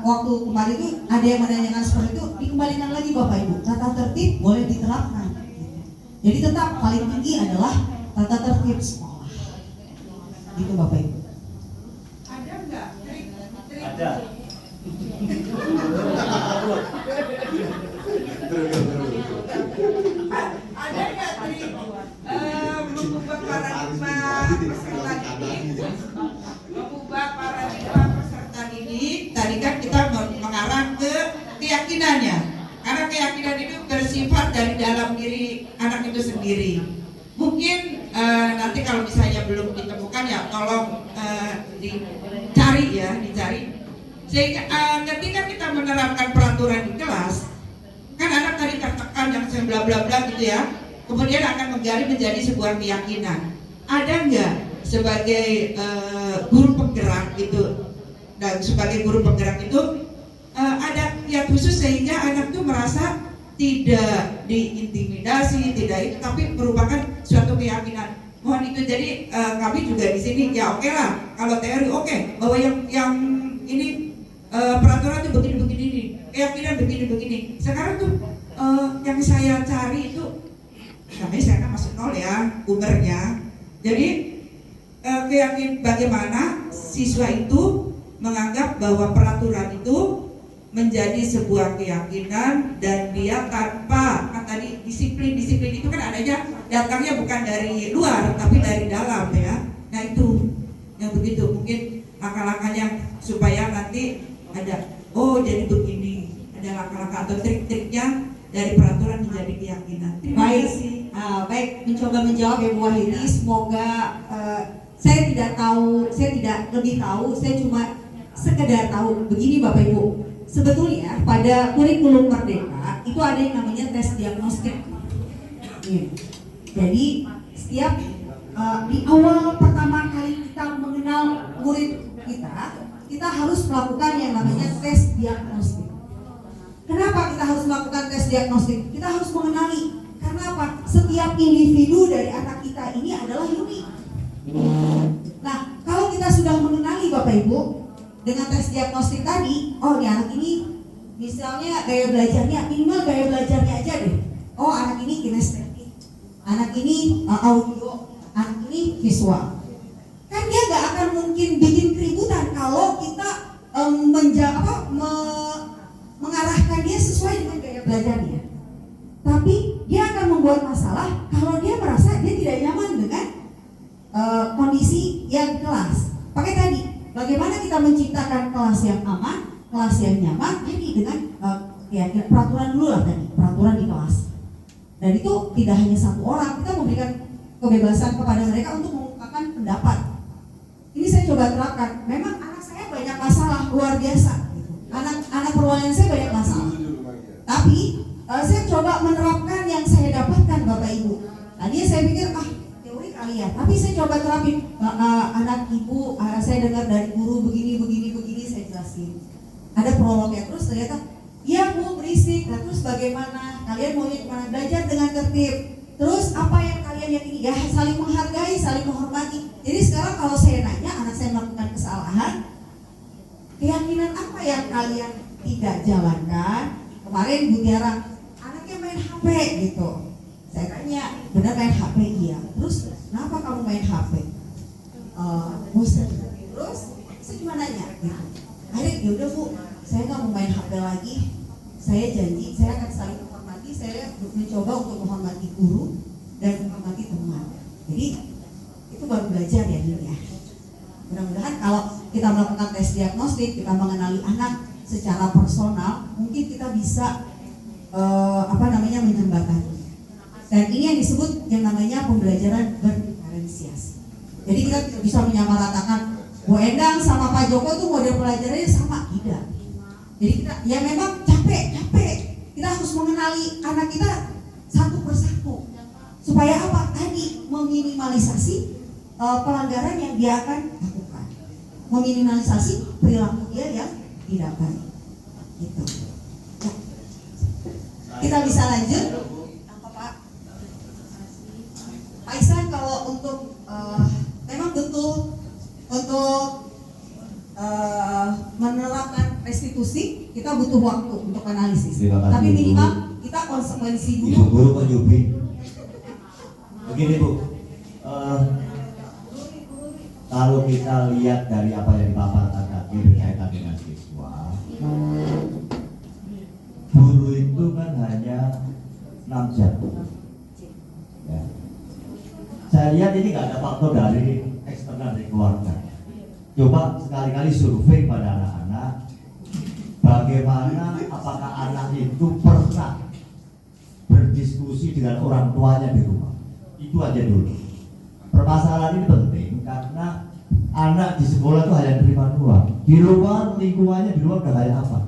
waktu kemarin itu ada yang menanyakan seperti itu, dikembalikan lagi Bapak Ibu. Tata tertib boleh diterapkan. Jadi tetap paling tinggi adalah tata tertib sekolah. Gitu Bapak Ibu. Ada enggak trik? Ada. Ada enggak trik mengubah paradigma peserta didik? Tadi kan kita mengarah ke keyakinannya, karena keyakinan itu bersifat dari dalam diri anak itu sendiri. Mungkin nanti kalau misalnya belum ditemukan ya tolong dicari. Sehingga ketika kita menerapkan peraturan di kelas, kan anak tadi tertekan yang bla bla bla gitu ya, kemudian akan menggali menjadi sebuah keyakinan. Ada nggak sebagai guru penggerak gitu, dan sebagai guru penggerak itu ada kiat khusus sehingga anak itu merasa tidak diintimidasi, tidak itu, tapi merupakan suatu keyakinan. Mohon itu. Jadi kami juga di sini ya oke lah, kalau teori oke, bahwa yang ini peraturan itu begini, keyakinan begini. Sekarang tuh yang saya cari itu, namanya saya kan masuk nol ya, umurnya. Jadi keyakinan bagaimana siswa itu menganggap bahwa peraturan itu menjadi sebuah keyakinan dan dia tanpa tadi disiplin itu kan adanya datangnya bukan dari luar tapi dari dalam ya. Nah itu yang begitu, mungkin langkah-langkahnya supaya nanti ada jadi begini, ada langkah-langkah atau trik-triknya dari peraturan menjadi keyakinan. Baik, baik, mencoba menjawab ya Bu Wahyudi. Semoga saya tidak lebih tahu, saya cuma sekedar tahu begini Bapak Ibu. sebetulnya pada kurikulum Merdeka itu ada yang namanya tes diagnostik. Jadi setiap di awal pertama kali kita mengenal murid kita harus melakukan yang namanya tes diagnostik. Kenapa kita harus melakukan tes diagnostik? Kita harus mengenali. Karena apa? Setiap individu dari anak kita ini adalah unik. Nah, kalau kita sudah mengenali Bapak Ibu dengan tes diagnostik tadi, oh di anak ini misalnya gaya belajarnya, minimal gaya belajarnya aja deh. Oh anak ini kinestetik, anak ini audio, anak ini visual. Kan dia gak akan mungkin bikin keributan kalau kita mengarahkan dia sesuai dengan gaya belajarnya. Tapi dia akan membuat masalah kalau dia merasa dia tidak nyaman dengan kondisi yang kelas. Pakai tadi, bagaimana kita menciptakan kelas yang aman, kelas yang nyaman, jadi dengan peraturan dulu lah tadi, peraturan di kelas. Dan itu tidak hanya satu orang, kita memberikan kebebasan kepada mereka untuk mengungkapkan pendapat. Ini saya coba terapkan. Memang anak saya banyak masalah luar biasa. Anak perwakilan saya banyak masalah. Tapi saya coba menerapkan yang saya dapatkan Bapak Ibu. Tadinya saya pikir teori kali ya. Tapi saya coba terapin. Anak ibu, saya dengar dari guru begini saya jelasin. Ada prolognya terus ternyata, ya Bu berisik. Nah, terus bagaimana? Kalian maunya kemana? Belajar dengan tertib. Terus apa yang kalian yakini? Ya saling menghargai, saling menghormati. Jadi sekarang kalau saya nanya anak saya melakukan kesalahan, keyakinan apa yang kalian tidak jalankan? Kemarin Bu Tiara, anaknya main HP gitu. Saya tanya, benar main HP? Iya. Terus kenapa kamu main HP? Bosan. Terus saya cuma nanya gitu. Akhirnya yaudah Bu, saya nggak mau main HP lagi. Saya janji, saya akan saling menghormati. Saya mencoba untuk menghormati guru dan menghormati teman. Jadi itu baru belajar ya ini ya. Mudah-mudahan kalau kita melakukan tes diagnostik, kita mengenali anak secara personal, mungkin kita bisa menjembatani. Dan ini yang disebut yang namanya pembelajaran berdiferensiasi. Jadi kita bisa menyamaratakan Bu Endang sama Pak Joko itu model pelajarannya sama, tidak. Jadi kita ya memang capek. Kita harus mengenali anak kita satu persatu. Supaya apa? Tadi meminimalisasi pelanggaran yang dia akan lakukan. Meminimalisasi perilaku dia yang tidak baik. Gitu. Ya. Kita bisa lanjut. Apa Pak? Pak Ihsan, kalau untuk memang betul untuk menerapkan restitusi kita butuh waktu untuk analisis. Tapi minimal kita konsekuensi dulu. Ibu guru Pak Yubi. Begini Bu, kalau kita lihat dari apa yang dipaparkan tadi berkaitan dengan siswa, guru itu kan hanya 6 jam. Ya. Saya lihat ini nggak ada faktor dari eksternal dari keluarga. Coba sekali-kali survei pada anak-anak, bagaimana apakah anak itu pernah berdiskusi dengan orang tuanya di rumah. Itu aja dulu. Permasalahan ini penting karena anak di sekolah itu hanya terima doang. Di luar lingkungannya di luar udah kayak apa?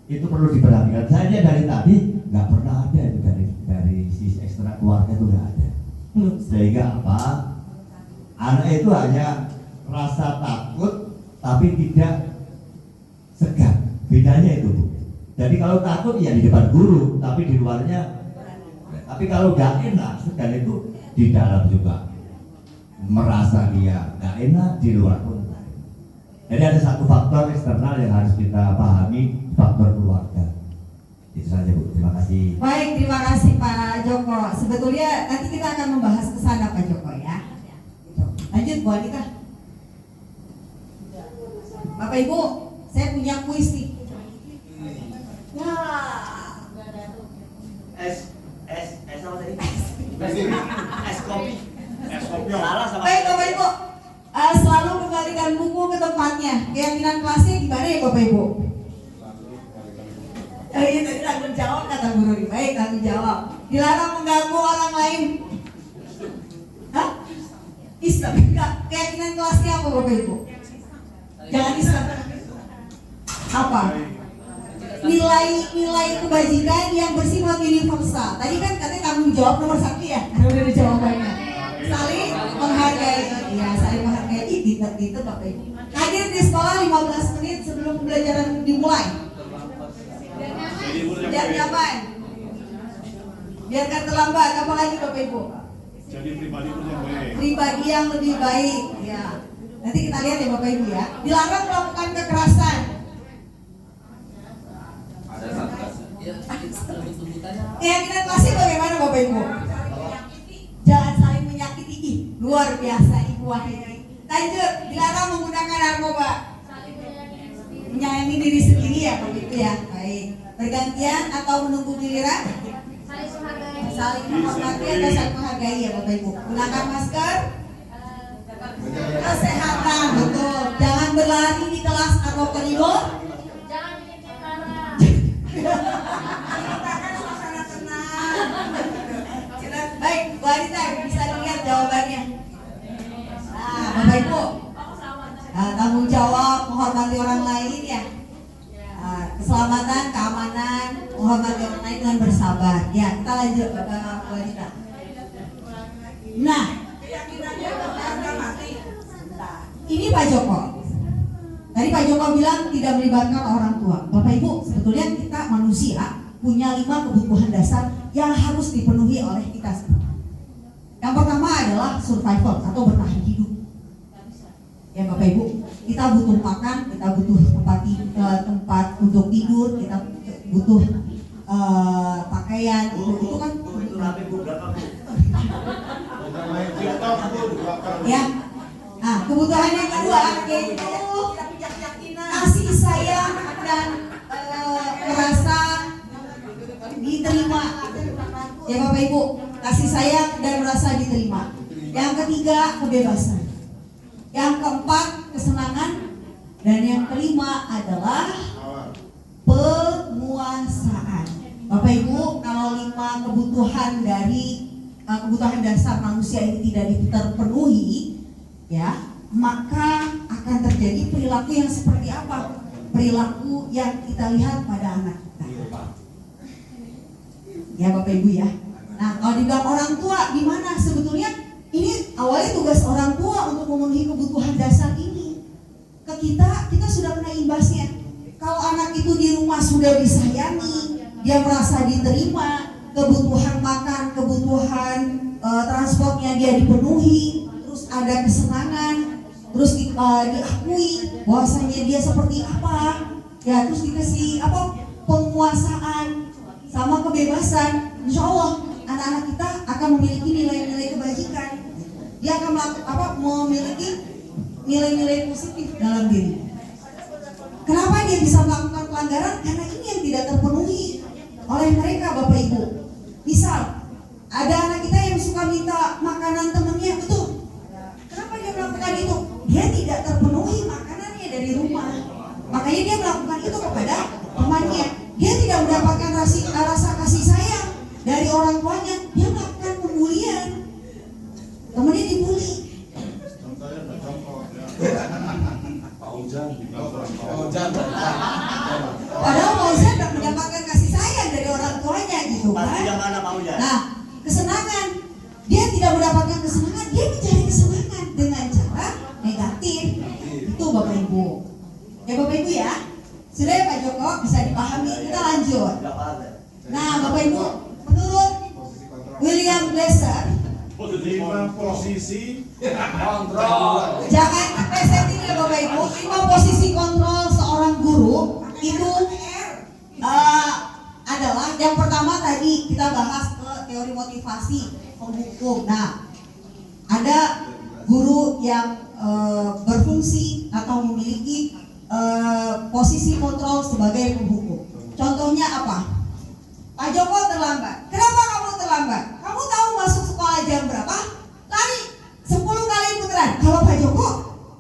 Itu perlu diperhatikan. Saya dari tadi nggak pernah ada itu dari sisi eksternal keluarga itu nggak ada. Sehingga apa? Anak itu hanya rasa takut tapi tidak segan. Bedanya itu Bu. Jadi kalau takut ya di depan guru, tapi di luarnya. Tapi kalau nggak enak, segan itu di dalam juga merasa dia nggak enak, di luar pun. Jadi ada satu faktor eksternal yang harus kita pahami, faktor keluarga. Itu saja Bu, terima kasih. Baik, terima kasih Pak Joko. Sebetulnya nanti kita akan membahas ke sana Pak Joko ya. Lanjut Bu Anita. Bapak Ibu, saya punya kuis nih. Ya. Es apa tadi? Es kopi. Salah sama. Baik Bapak Ibu, selalu kembalikan buku ke tempatnya. Keyakinan kelasnya gimana ya Bapak Ibu? Iya tadi tanggung jawab kata guru. Baik, tanggung jawab. Dilarang mengganggu orang lain. Hah? Islam. Keyakinan kelasnya apa Bapak Ibu? Jangan Islam. Apa? nilai kebajikan yang bersifat universal. Tadi kan katanya tanggung jawab nomor 1 ya, udah ada jawabannya. Saling menghargai, ya saling menghargai. Pinter-pinter Bapak Ibu. Hadir di sekolah 15 menit sebelum pembelajaran dimulai. Biar nyaman. Biar gak terlambat. Apalagi Bapak Ibu? Jadi pribadi pun yang baik. Pribadi yang lebih baik. Ya. Nanti kita lihat ya Bapak Ibu ya. Dilarang melakukan kekerasan. Keyakinan klasik bagaimana Bapak Ibu? Jangan saling menyakiti. Ih, luar biasa Ibu Wahyuni. Lanjut, dilarang menggunakan narkoba. Menyayangi diri sendiri ya Bapak Ibu ya. Baik. Bergantian atau menunggu giliran? Saling menghormati atau saling menghargai ya Bapak Ibu. Gunakan masker. Kesehatan, betul. Jangan berlari di kelas atau koridor. Jangan bikin marah. Ciptakan suasana tenang. Baik, Bu Anita bisa dilihat jawabannya. Nah, Bapak Ibu, tanggung jawab menghormati orang lain ya. Keselamatan, keamanan, menghormati orang lain dengan bersabar. Ya, kita lanjut Bapak Bu Anita. Nah, ini Pak Joko. Tadi Pak Joko bilang tidak melibatkan orang tua. Bapak Ibu, sebetulnya kita manusia punya 5 kebutuhan dasar yang harus dipenuhi oleh kita semua. Yang pertama adalah survival atau bertahan hidup. Ya Bapak Ibu, kita butuh makan, kita butuh tempat untuk tidur, kita butuh pakaian, itu kan ya. Nah, kebutuhan yang kedua yaitu kasih sayang dan merasa diterima. Ya Bapak Ibu, kasih sayang dan merasa diterima. Yang ketiga kebebasan. Yang keempat kesenangan. Dan yang kelima adalah penguasaan. Bapak Ibu, kalau 5 kebutuhan dari kebutuhan dasar manusia ini tidak terpenuhi, ya, maka akan terjadi perilaku yang seperti apa? Perilaku yang kita lihat pada anak kita. Ya Bapak Ibu ya. Nah, kalau dibilang orang tua, gimana? Sebetulnya ini awalnya tugas orang tua untuk memenuhi kebutuhan dasar ini. Ke kita sudah kena imbasnya. Kalau anak itu di rumah sudah disayangi, dia merasa diterima, kebutuhan makan, kebutuhan transportnya dia dipenuhi, terus ada kesenangan, terus diakui bahwasanya dia seperti apa, ya terus dikasih penguasaan sama kebebasan. Insya Allah anak-anak kita akan memiliki nilai-nilai kebajikan. Dia akan memiliki nilai-nilai positif dalam diri. Kenapa dia bisa melakukan pelanggaran? Karena ini yang tidak terpenuhi oleh mereka Bapak Ibu. Misal ada anak kita yang suka minta makanan temannya, betul. Kenapa dia melakukan itu? Dia tidak terpenuhi makanannya dari rumah. Makanya dia melakukan itu kepada temannya. Dia tidak mendapatkan rasa kasih sayang dari orang tuanya. Dia melakukan pembulian. Temannya dibully. Padahal Fauzan tidak mendapatkan kasih sayang dari orang tuanya gitu kan. Nah, kesenangan, dia tidak mendapatkan kesenangan, dia mencari kesenangan dengan cara negatif. Itu Bapak Ibu. Ya Bapak Ibu ya. Sudah ya Pak Joko, bisa dipahami. Kita lanjut. Nah Bapak Ibu, menurut William Glasser, 5 posisi Kontrol. jangan presenting ya Bapak Ibu. 5 posisi kontrol seorang guru itu adalah yang pertama tadi kita bahas ke teori motivasi penghukum. Nah, ada guru yang berfungsi atau memiliki posisi kontrol sebagai penghukum. Contohnya apa? Pak Joko terlambat. Kenapa kamu terlambat? Kamu tahu masuk sekolah jam berapa? Lari 10 kali putaran. Kalau Pak Joko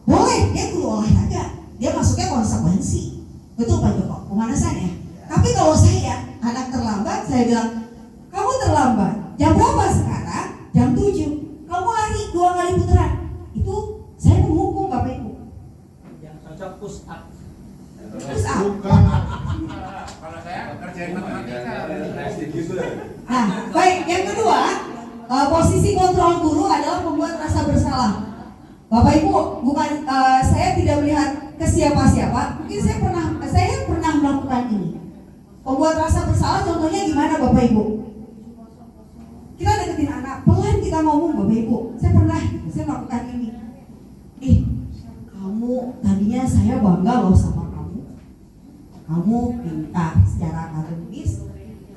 boleh, dia guru olahraga, dia masuknya konsekuensi. Betul Pak Joko, pemanasan ya. Tapi kalau saya anak terlambat, saya bilang kamu terlambat. Jam berapa sekarang? Jam 7. Kamu lari 2 kali putaran. Itu saya menghukum Bapak Ibu. Yang cocok push up. Terus apa? Bukan. Kalau saya kerjain matematika. Nah, baik. Yang kedua, posisi kontrol guru adalah membuat rasa bersalah. Bapak Ibu, bukan saya tidak melihat ke siapa-siapa. Mungkin saya pernah melakukan ini. Membuat rasa bersalah contohnya gimana Bapak Ibu? Kita deketin anak, pelan kita ngomong Bapak Ibu. Saya pernah melakukan ini. Kamu tadinya saya bangga loh sama kamu. Kamu pintar secara akademis,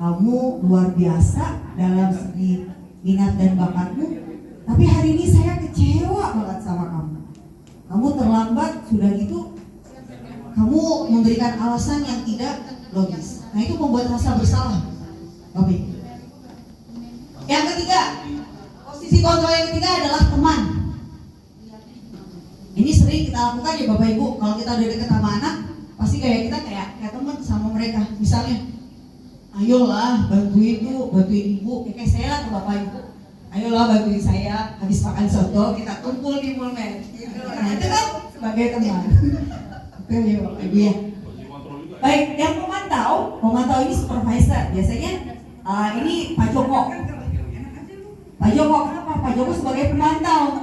kamu luar biasa dalam segi minat dan bakatmu. Tapi hari ini saya kecewa banget sama kamu. Kamu terlambat, sudah gitu kamu memberikan alasan yang tidak logis. Nah itu membuat rasa bersalah, Bapak Ibu. Yang ketiga, posisi kontrol yang ketiga adalah teman. Ini sering kita lakukan ya Bapak Ibu. Kalau kita udah deket sama anak, pasti kayak kita kayak teman sama mereka. Misalnya, ayolah bantuin ibu, kayak saya lah ke Bapak Ibu. Ayolah bantuin saya, habis makan soto kita kumpul di Mulmen. Nah itu kan sebagai teman. Oke ya Bapak Ibu ya. Baik, yang memantau ini supervisor. Biasanya ini Pak Joko. Pak Joko kenapa? Pak Joko sebagai pemantau.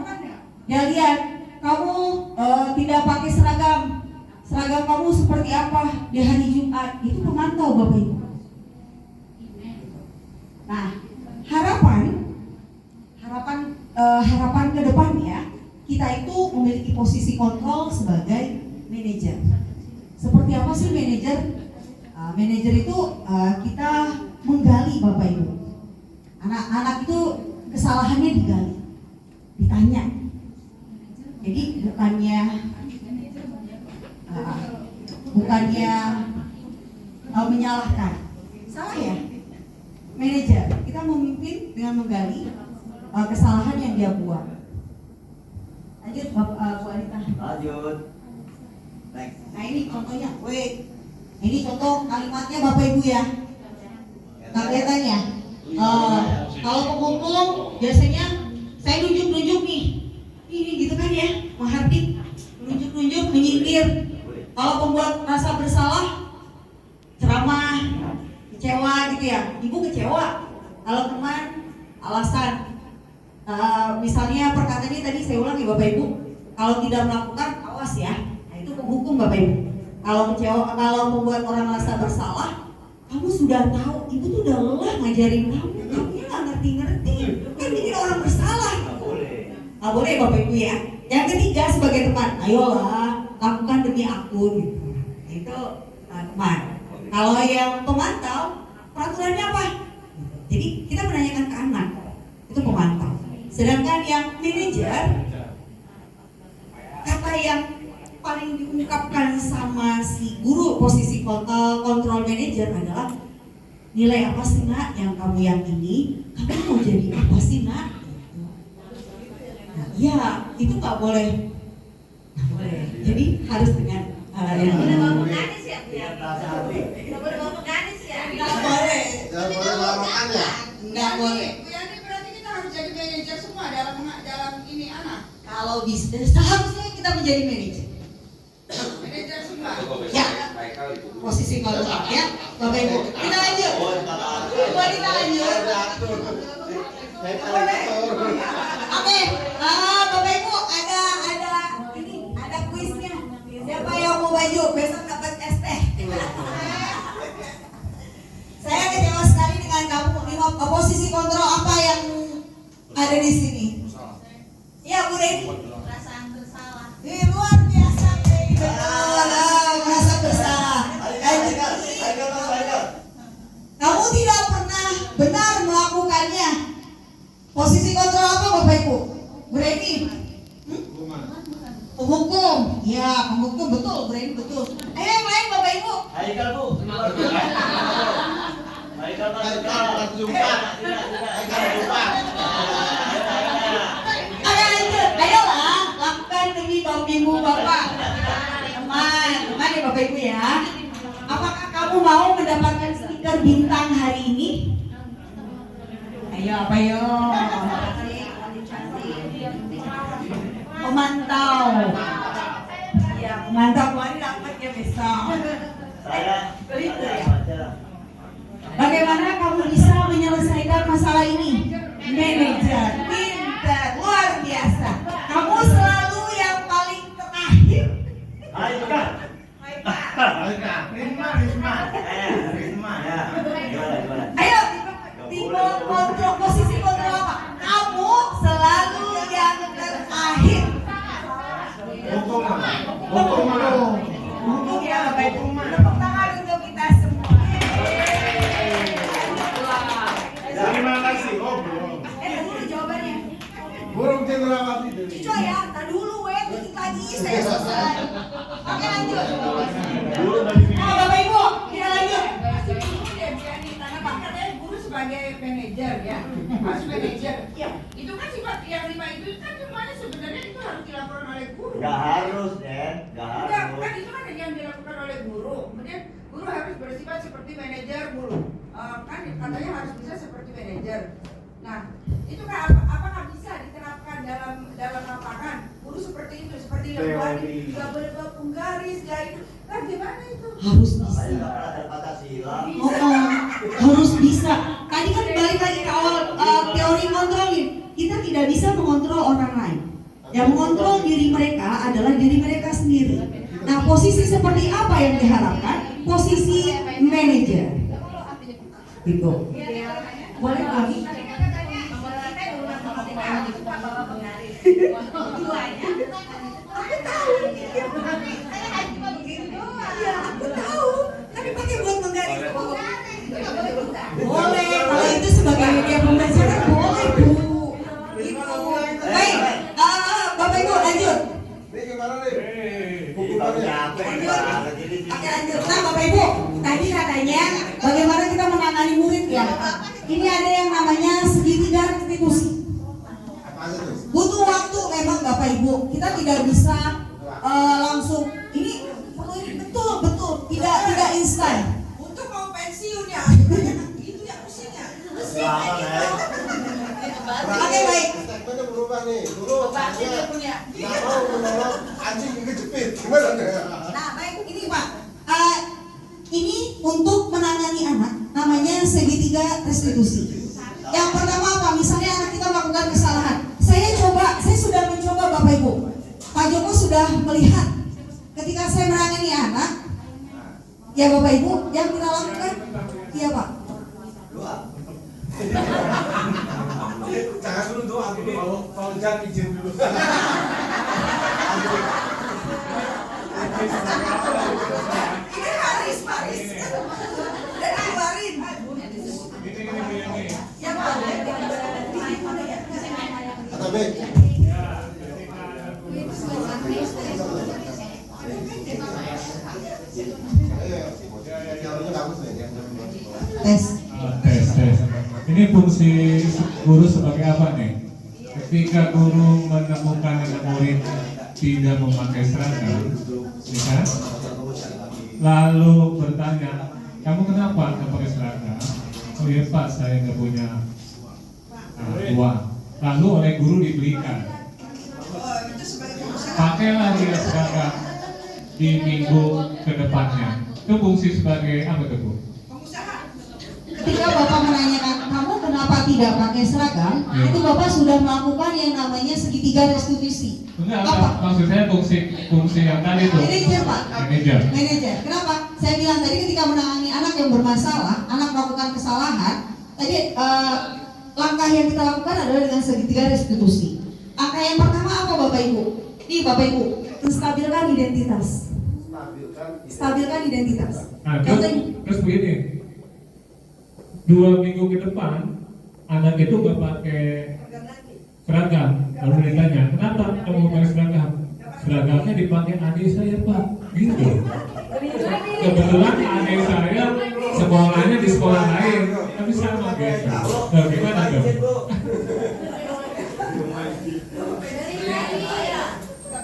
Dia lihat kamu tidak pakai seragam kamu seperti apa di hari Jumat. Itu pemantau Bapak Ibu. Nah, harapan ke depannya kita itu memiliki posisi kontrol sebagai manajer. Seperti apa sih manajer? Manajer itu kita menggali Bapak Ibu. Anak-anak itu kesalahannya digali, ditanya. Jadi bukannya menyalahkan. Salah ya? Manajer, kita memimpin dengan menggali kesalahan yang dia buat. Lanjut Bu Anita. Lanjut. Next. Nah ini contohnya, ini contoh kalimatnya Bapak Ibu ya. Kelihatan ya. Kalau pemukul biasanya saya nunjuk nih. Ini gitu kan ya, menghardik, nunjuk, menyindir. Kalau pembuat rasa bersalah, ceramah, kecewa gitu ya. Ibu kecewa. Kalau teman, alasan. Misalnya perkataannya tadi saya ulang ya Bapak Ibu. Kalau tidak melakukan, awas ya. Nah itu penghukum Bapak Ibu. Kalau membuat orang merasa bersalah, kamu sudah tahu, ibu tuh udah lelah ngajarin kamu nggak ngerti. Kan bikin orang bersalah. Nggak boleh Bapak Ibu ya. Yang ketiga sebagai teman, ayolah lakukan demi aku gitu. Itu teman. Kalau yang pemantau, peraturannya apa? Jadi kita menanyakan ke anak, itu pemantau. Sedangkan yang manajer, kata yang paling diungkapkan sama si guru posisi kontrol manajer adalah nilai apa sih nak yang kamu yakini, kamu mau jadi apa sih nak? Nah, ya itu nggak boleh. Jadi harus dengan yang Boleh bawa pekanis ya Bu ya? Boleh bawa pekanis ya? nggak boleh. Jangan boleh makan ya. Nggak boleh. Bu Yani berarti kita harus jadi manajer semua dalam ini anak. Kalau bisnis seharusnya kita menjadi manajer. Manajer semua. Ya, posisi kontrol ya, Bapak Ibu. Kita lanjut. Kita lanjut. Oke, Bapak Ibu ada kuisnya. Siapa yang mau maju besok dapat ST? Saya kecewa sekali dengan kamu. Posisi kontrol apa yang ada di sini? Ya Bu Reni. Perasaan bersalah. Luar biasa, merasa bersalah. Kamu tidak pernah benar melakukannya. Posisi kontrol apa Bapak Ibu? Bu Reni? Penghukum. Ya, penghukum betul, Bu Reni betul. Ayo yang lain Bapak Ibu. Haikal Bu. Haikal jumpa. Ayolah, lakukan demi Ibu Bapak. Teman ya Bapak Ibu ya. Apakah kamu mau mendapatkan stiker bintang hari ini? Ayo apa yo? Pemantau. Ya, pemantau kemarin dapat ya besok. Bagaimana kamu bisa menyelesaikan masalah ini? Manajer, pintar, luar biasa. Kamu selalu yang paling terakhir. Ayo, kontrol posisi kontrol apa? Kamu selalu yang terakhir. Untung ya, baik rumah. Tepuk tangan untuk kita semua. Terima kasih. Oh, belum. Dulu jawabannya. Burung cenderawati dari. Coy ya, tak dulu dikit lagi saya selesai. Oke lanjut. Bapak Ibu, kita lanjut. Karena guru sebagai manajer ya, harus manajer. Iya. Itu kan sifat yang 5 itu kan semuanya sebenarnya itu harus dilakukan oleh guru. Gak harus, Den. Gak Enggak, harus. kan itu kan yang dilakukan oleh guru. Kemudian guru harus bersifat seperti manajer guru. Kan katanya harus bisa seperti manajer. Nah, itu kan apakah bisa diterapkan dalam lapangan? Guru seperti itu, seperti yang tadi, nggak boleh bawa penggaris, nggak itu. Kan gimana itu? Harus bisa. Harus bisa. Tadi kan balik lagi ke awal teori kontrol ini. Kita tidak bisa mengontrol orang lain. Yang mengontrol diri mereka adalah diri mereka sendiri. Nah, posisi seperti apa yang diharapkan? Posisi manajer. Gitu. Boleh lagi? Aku tahu. Tapi pakai buat menggaris. Boleh. Kalau itu sebagai media pembelajaran boleh, Bu. Gitu. Baik. Bapak Ibu lanjut. Ini gimana nih? Oke lanjut. Nah Bapak Ibu, tadi katanya bagaimana kita menangani murid ya. Ini ada yang namanya segitiga restitusi. Butuh waktu memang Bapak Ibu. Kita tidak bisa langsung. Ini perlu betul tidak instan. Untuk mau pensiun ya, itu ya usianya. Oke baik. Segmennya berubah nih. Dulu punya. Nggak mau menolong anjing kejepit. Gimana nih? Nah baik ini Pak. Ini untuk menangani anak namanya segitiga restitusi. Yang pertama apa? Misalnya anak kita melakukan kesalahan. Saya sudah mencoba Bapak Ibu. Pak Joko sudah melihat ketika saya menangani anak. Ya Bapak Ibu, yang kita lakukan iya Pak. Jangan dulu doa dulu. Kalau jangan izin dulu. Ini Haris. Dan keluarin. Ya Pak. Kata B. Tes. Tes. Ini fungsi guru sebagai apa nih? Ketika guru menemukan anak murid tidak memakai seragam, ya kan? Lalu bertanya, kamu kenapa nggak pakai seragam? Oh iya Pak, saya nggak punya uang. Lalu oleh guru dibelikan. Pakailah dia seragam di minggu ke depannya. Itu fungsi sebagai apa tuh Bu? Ketika Bapak menanyakan kamu kenapa tidak pakai seragam, itu Bapak sudah melakukan yang namanya segitiga restitusi. Enggak, maksud saya fungsi yang tadi tuh. Manajer Pak. Manajer. Kenapa? Saya bilang tadi ketika menangani anak yang bermasalah, anak melakukan kesalahan, tadi langkah yang kita lakukan adalah dengan segitiga restitusi. Angka yang pertama apa Bapak Ibu? Nih Bapak Ibu, menstabilkan identitas. Stabilkan identitas. Nah, terus begini. 2 minggu ke depan anak itu nggak pakai seragam. Lalu ditanya, kenapa kamu pakai seragam? Seragamnya dipakai adik saya Pak. Gitu. Kebetulan adik saya sekolahnya di sekolah lain, tapi sama gitu. Nah, gimana dong?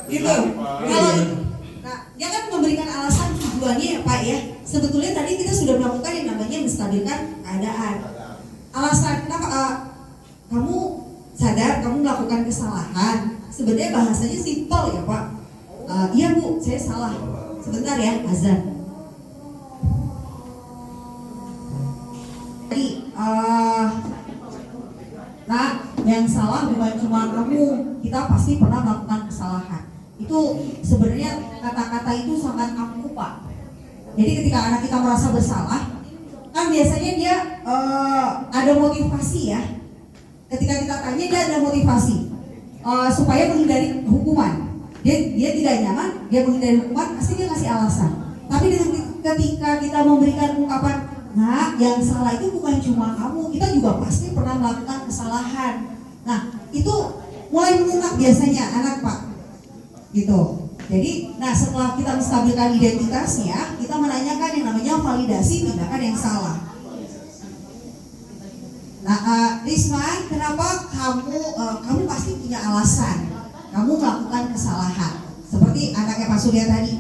Gitu. Kalau nah, dia kan memberikan alasan tujuannya ya Pak ya. Sebetulnya tadi kita sudah melakukan yang namanya menstabilkan keadaan. Alasan kenapa kamu sadar kamu melakukan kesalahan. Sebenarnya bahasanya simpel ya Pak. Iya Bu, saya salah. Sebentar ya, azan. yang salah bukan cuma kamu, kita pasti pernah melakukan kesalahan. Itu sebenarnya kata-kata itu sangat ampuh, Pak. Jadi ketika anak kita merasa bersalah, kan biasanya dia ada motivasi ya. Ketika kita tanya dia ada motivasi supaya menghindari hukuman. Dia tidak nyaman, dia menghindari hukuman, pasti dia ngasih alasan. Tapi ketika kita memberikan ungkapan, nah yang salah itu bukan cuma kamu, kita juga pasti pernah melakukan kesalahan. Nah itu mulai mengunak biasanya anak, Pak, gitu. Jadi, nah setelah kita menstabilkan identitasnya, kita menanyakan yang namanya validasi tindakan yang salah. Nah, Risma, kenapa kamu pasti punya alasan, kamu melakukan kesalahan. Seperti anaknya Pak Surya tadi,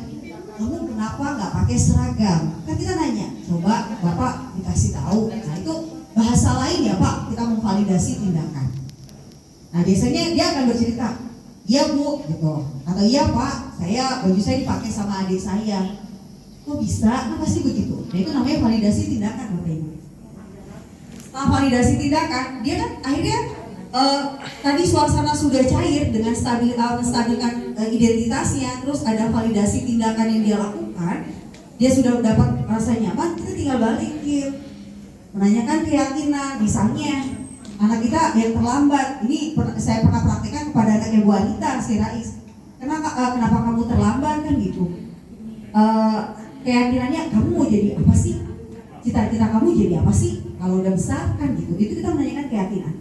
kamu kenapa nggak pakai seragam? Kan kita nanya, coba Bapak dikasih tahu. Nah itu bahasa lain ya Pak, kita memvalidasi tindakan. Nah biasanya dia akan bercerita, iya Bu, gitu. Atau iya Pak, baju saya dipakai sama adik saya. Kok bisa? Kan pasti begitu. Nah itu namanya validasi tindakan, Bapak Ibu. Setelah validasi tindakan, dia kan akhirnya tadi suasana sudah cair dengan menstabilkan identitasnya, terus ada validasi tindakan yang dia lakukan, dia sudah dapat rasa nyaman, kita tinggal balikin, menanyakan keyakinan. Misalnya anak kita yang terlambat, ini saya pernah praktekkan kepada anaknya Bu Anita, si Rais. Kenapa kamu terlambat kan gitu? Keyakinannya, kamu mau jadi apa sih? Cita-cita kamu jadi apa sih? Kalau udah besar kan gitu. Itu kita menanyakan keyakinan.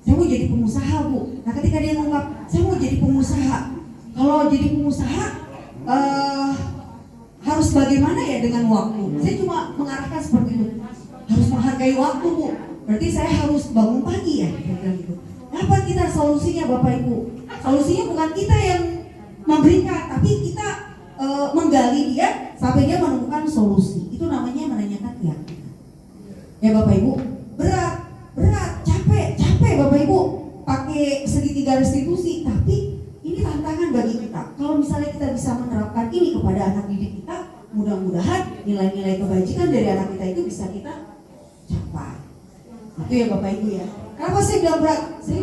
Saya mau jadi pengusaha Bu. Nah ketika dia ngomong, saya mau jadi pengusaha. Kalau jadi pengusaha harus bagaimana ya dengan waktu? Saya cuma mengarahkan seperti itu. Harus menghargai waktu Bu. Berarti saya harus bangun pagi ya, gitu. Apa kita solusinya Bapak Ibu? Solusinya bukan kita yang memberikan, tapi kita menggali dia sampai dia menemukan solusi. Itu namanya menanyakan keyakinan. Ya Bapak Ibu, berat, capek Bapak Ibu pakai segitiga restitusi, tapi ini tantangan bagi kita. Kalau misalnya kita bisa menerapkan ini kepada anak didik kita, mudah-mudahan nilai-nilai kebajikan dari anak kita itu bisa kita capai. Itu ya Bapak Ibu ya. Kenapa saya bilang berat? Saya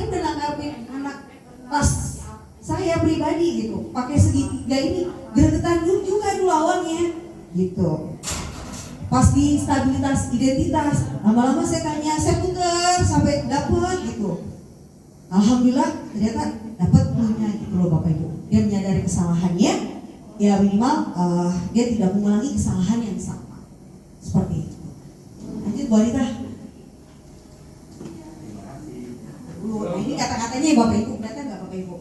udah nanggapin anak pas saya pribadi gitu, pakai segitiga ini gregetan juga dulu awalnya gitu. Pas di stabilitas identitas, lama-lama saya tanya, saya putar sampai dapat gitu. Alhamdulillah ternyata dapat punya gitu loh Bapak Ibu. Dia menyadari kesalahannya, ya minimal dia tidak mengulangi kesalahan yang sama. Seperti itu. Lanjut Bu Anita. Nah ini kata-katanya ya Bapak Ibu, kelihatan nggak Bapak Ibu?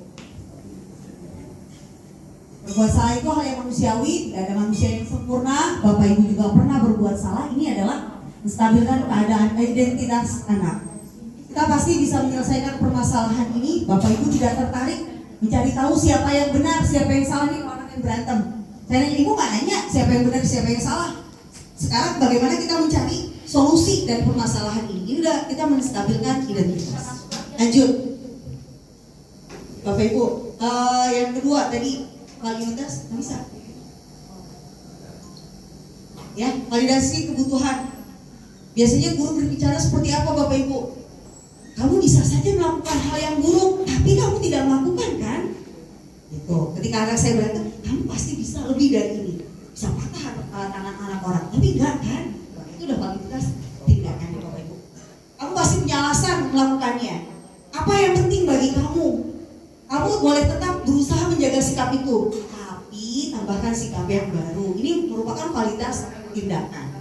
Berbuat salah itu hal yang manusiawi, tidak ada manusia yang sempurna. Bapak Ibu juga pernah berbuat salah. Ini adalah menstabilkan keadaan identitas anak. Kita pasti bisa menyelesaikan permasalahan ini. Bapak Ibu tidak tertarik mencari tahu siapa yang benar, siapa yang salah nih kalau anak yang berantem. Saya nanya, Ibu nggak nanya siapa yang benar, siapa yang salah. Sekarang bagaimana kita mencari solusi dari permasalahan ini? Ini udah kita menstabilkan identitas. Lanjut, Bapak Ibu. Yang kedua tadi validasi bisa. Ya, validasi kebutuhan. Biasanya guru berbicara seperti apa Bapak Ibu? Kamu bisa saja melakukan hal yang buruk, tapi kamu tidak melakukan kan? Itu. Ketika anak saya berantem, kamu pasti bisa lebih dari ini. Bisa patah tangan anak orang, tapi enggak kan? Itu udah validitas tindakan Bapak Ibu. Kamu pasti punya alasan melakukannya. Apa yang penting bagi kamu? Kamu boleh tetap berusaha menjaga sikap itu, tapi tambahkan sikap yang baru. Ini merupakan kualitas tindakan.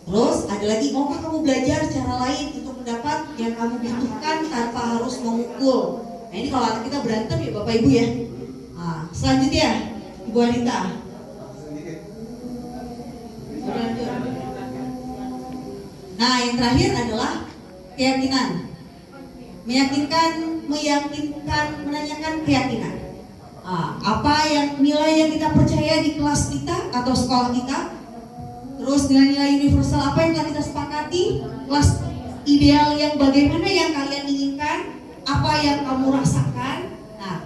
Terus ada lagi, maukah kamu belajar cara lain untuk mendapat yang kamu butuhkan tanpa harus memukul? Nah ini kalau anak kita berantem ya Bapak Ibu ya. Nah, selanjutnya Ibu Anita. Nah yang terakhir adalah keyakinan. Menanyakan keyakinan. Apa yang nilai yang kita percaya di kelas kita atau sekolah kita, terus nilai-nilai universal apa yang telah kita sepakati, kelas ideal yang bagaimana yang kalian inginkan, apa yang kamu rasakan. Nah,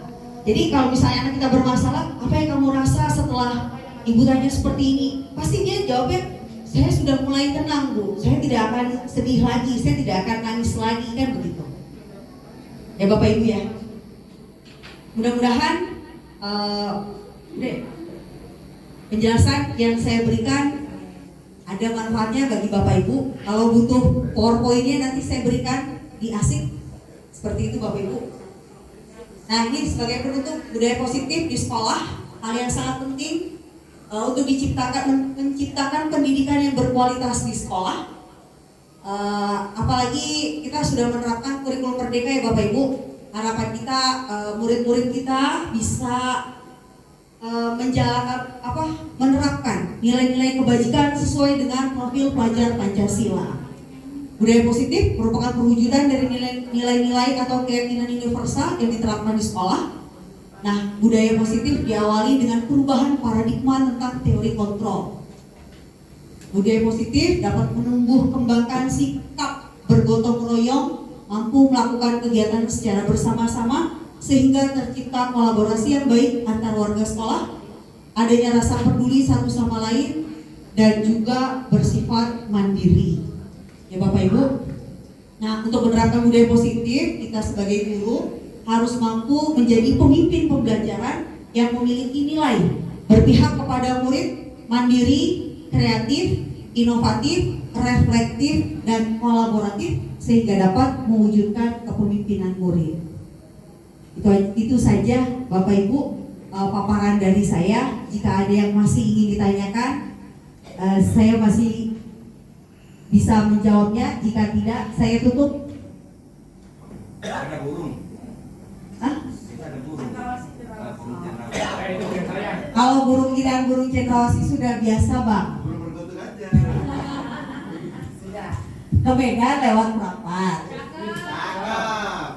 jadi kalau misalnya anak kita bermasalah, apa yang kamu rasa setelah ibu tanya seperti ini, pasti dia jawabnya, saya sudah mulai tenang Bu, saya tidak akan sedih lagi, saya tidak akan nangis lagi, kan begitu. Ya Bapak Ibu ya. Mudah-mudahan penjelasan yang saya berikan ada manfaatnya bagi Bapak Ibu. Kalau butuh PowerPoint-nya nanti saya berikan di ASIP. Seperti itu Bapak Ibu. Nah ini sebagai penutup, budaya positif di sekolah, hal yang sangat penting untuk menciptakan pendidikan yang berkualitas di sekolah. Apalagi kita sudah menerapkan kurikulum merdeka ya Bapak Ibu. Harapan kita murid-murid kita bisa menerapkan nilai-nilai kebajikan sesuai dengan profil pelajar Pancasila. Budaya positif merupakan perwujudan dari nilai-nilai atau keyakinan universal yang diterapkan di sekolah. Nah, budaya positif diawali dengan perubahan paradigma tentang teori kontrol. Budaya positif dapat menumbuh kembangkan sikap bergotong royong, mampu melakukan kegiatan secara bersama-sama sehingga tercipta kolaborasi yang baik antar warga sekolah, adanya rasa peduli satu sama lain, dan juga bersifat mandiri. Ya Bapak Ibu, nah untuk menerapkan budaya positif, kita sebagai guru harus mampu menjadi pemimpin pembelajaran yang memiliki nilai berpihak kepada murid, mandiri, kreatif, inovatif, reflektif, dan kolaboratif sehingga dapat mewujudkan kepemimpinan murid. Itu saja Bapak Ibu paparan dari saya. Jika ada yang masih ingin ditanyakan, saya masih bisa menjawabnya. Jika tidak, saya tutup. Ada burung. Hah? Ada burung. Kalau burung kita burung cendrawasih sudah biasa Bang. Burung bergotok aja. Sudah. Ke Medan lewat Prapat.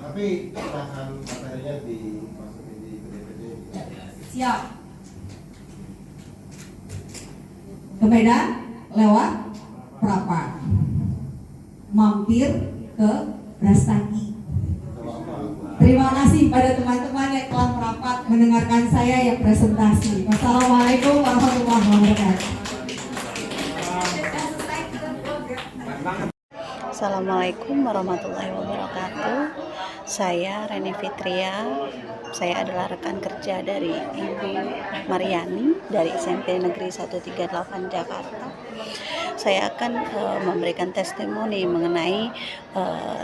Tapi bahasan materinya dimasukin di PDPD. Siap. Ke Medan lewat Prapat. Mampir ke Brastagi. Terima kasih pada teman-teman yang telah merapat mendengarkan saya yang presentasi. Wassalamualaikum warahmatullahi wabarakatuh. Assalamualaikum warahmatullahi wabarakatuh. Saya Reni Fitria. Saya adalah rekan kerja dari Ibu Mariani dari SMP Negeri 138 Jakarta. Saya akan memberikan testimoni mengenai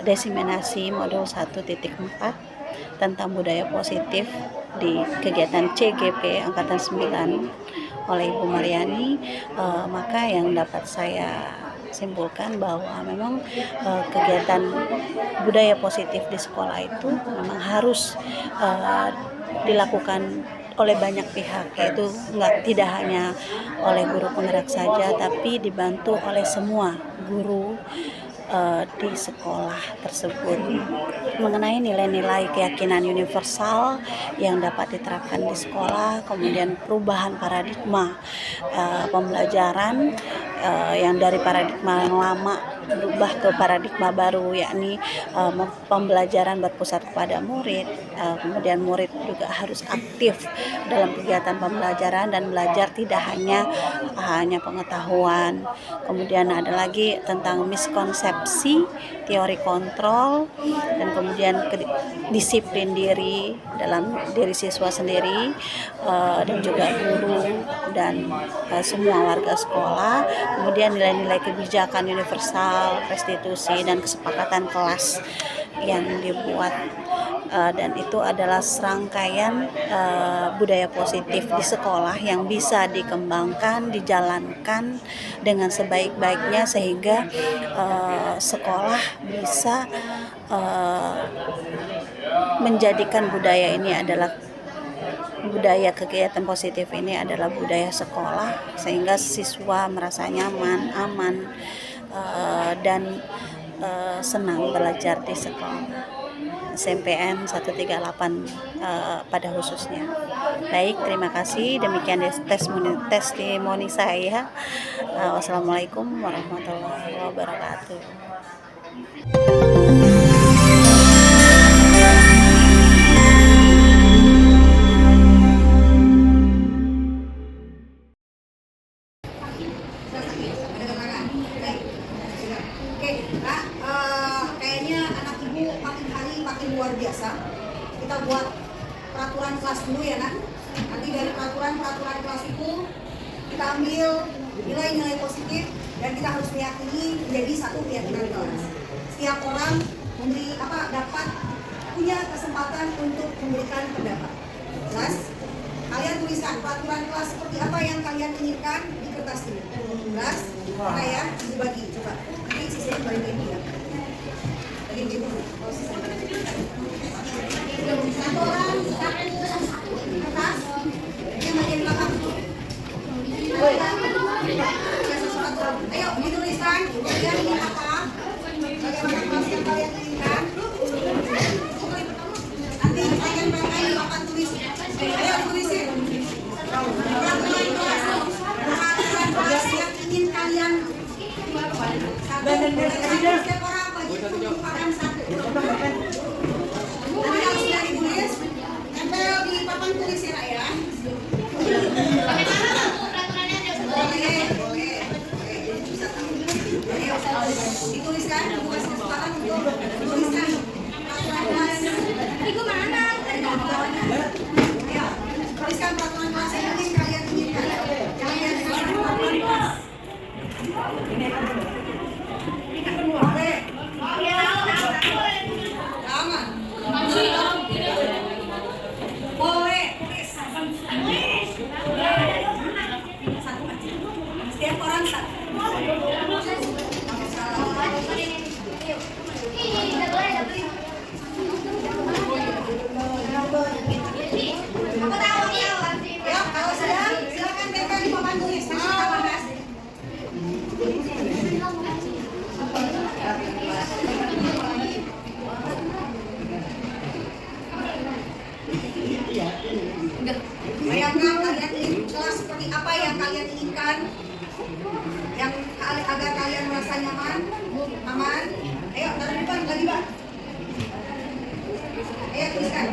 diseminasi modul 1.4 tentang budaya positif di kegiatan CGP Angkatan 9 oleh Ibu Mariani. Maka yang dapat saya simpulkan bahwa memang kegiatan budaya positif di sekolah itu memang harus dilakukan oleh banyak pihak, yaitu tidak hanya oleh guru penggerak saja, tapi dibantu oleh semua guru di sekolah tersebut mengenai nilai-nilai keyakinan universal yang dapat diterapkan di sekolah, kemudian perubahan paradigma pembelajaran yang dari paradigma yang lama berubah ke paradigma baru, yakni pembelajaran berpusat kepada murid. Kemudian murid juga harus aktif dalam kegiatan pembelajaran dan belajar tidak hanya pengetahuan. Kemudian ada lagi tentang miskonsepsi teori kontrol, dan kemudian disiplin diri dalam diri siswa sendiri dan juga guru dan semua warga sekolah. Kemudian nilai-nilai kebijakan universal, restitusi, dan kesepakatan kelas yang dibuat, dan itu adalah serangkaian budaya positif di sekolah yang bisa dikembangkan, dijalankan dengan sebaik-baiknya sehingga sekolah bisa menjadikan budaya ini adalah budaya kegiatan positif ini adalah budaya sekolah, sehingga siswa merasa nyaman, aman, dan senang belajar di sekolah SMPN 138 pada khususnya. Baik, terima kasih. Demikian testimoni saya. Wassalamualaikum warahmatullahi wabarakatuh. Kayaknya anak ibu makin hari makin luar biasa. biasa. Kita buat peraturan kelas dulu ya nak. Nanti dari peraturan kelas itu kita ambil nilai-nilai positif dan kita harus meyakini menjadi satu keyakinan kelas. Setiap orang dapat punya kesempatan untuk memberikan pendapat. Jelas? Kalian tuliskan peraturan kelas seperti apa yang kalian inginkan di kertas ini. Jelas? Mana ya? Dibagi coba. Nanti sisanya bagi ini ya. Bagi ibu. Satu orang kertas yang bagian belakang. Ayo dituliskan kalian ingin apa? Bagaimana kelas yang kalian inginkan? Nanti kalian pakai di papan tulis. Ayo tulisin. Peraturan kelas yang ingin kalian setiap orang bagi papan satu. Nanti kalau sudah ditulis, tempel di papan tulis ya nak ya. Boleh. Ayo dituliskan, buka kesempatan untuk tuliskan peraturan kelas. Ibu mana? Ayo tuliskan peraturan kelas yang ingin kalian inginkan. Jangan yang peraturan kelas. Boleh. Aman. Boleh. Satu aja. Setiap orang satu. Ya, kalau sedang silakan tempel di papan tulis. Nanti kita bahas. Bayangkan kalian ingin kelas seperti apa yang kalian inginkan, yang agar kalian merasa nyaman, aman. Ayo taruh depan lagi Pak. Ayo tuliskan.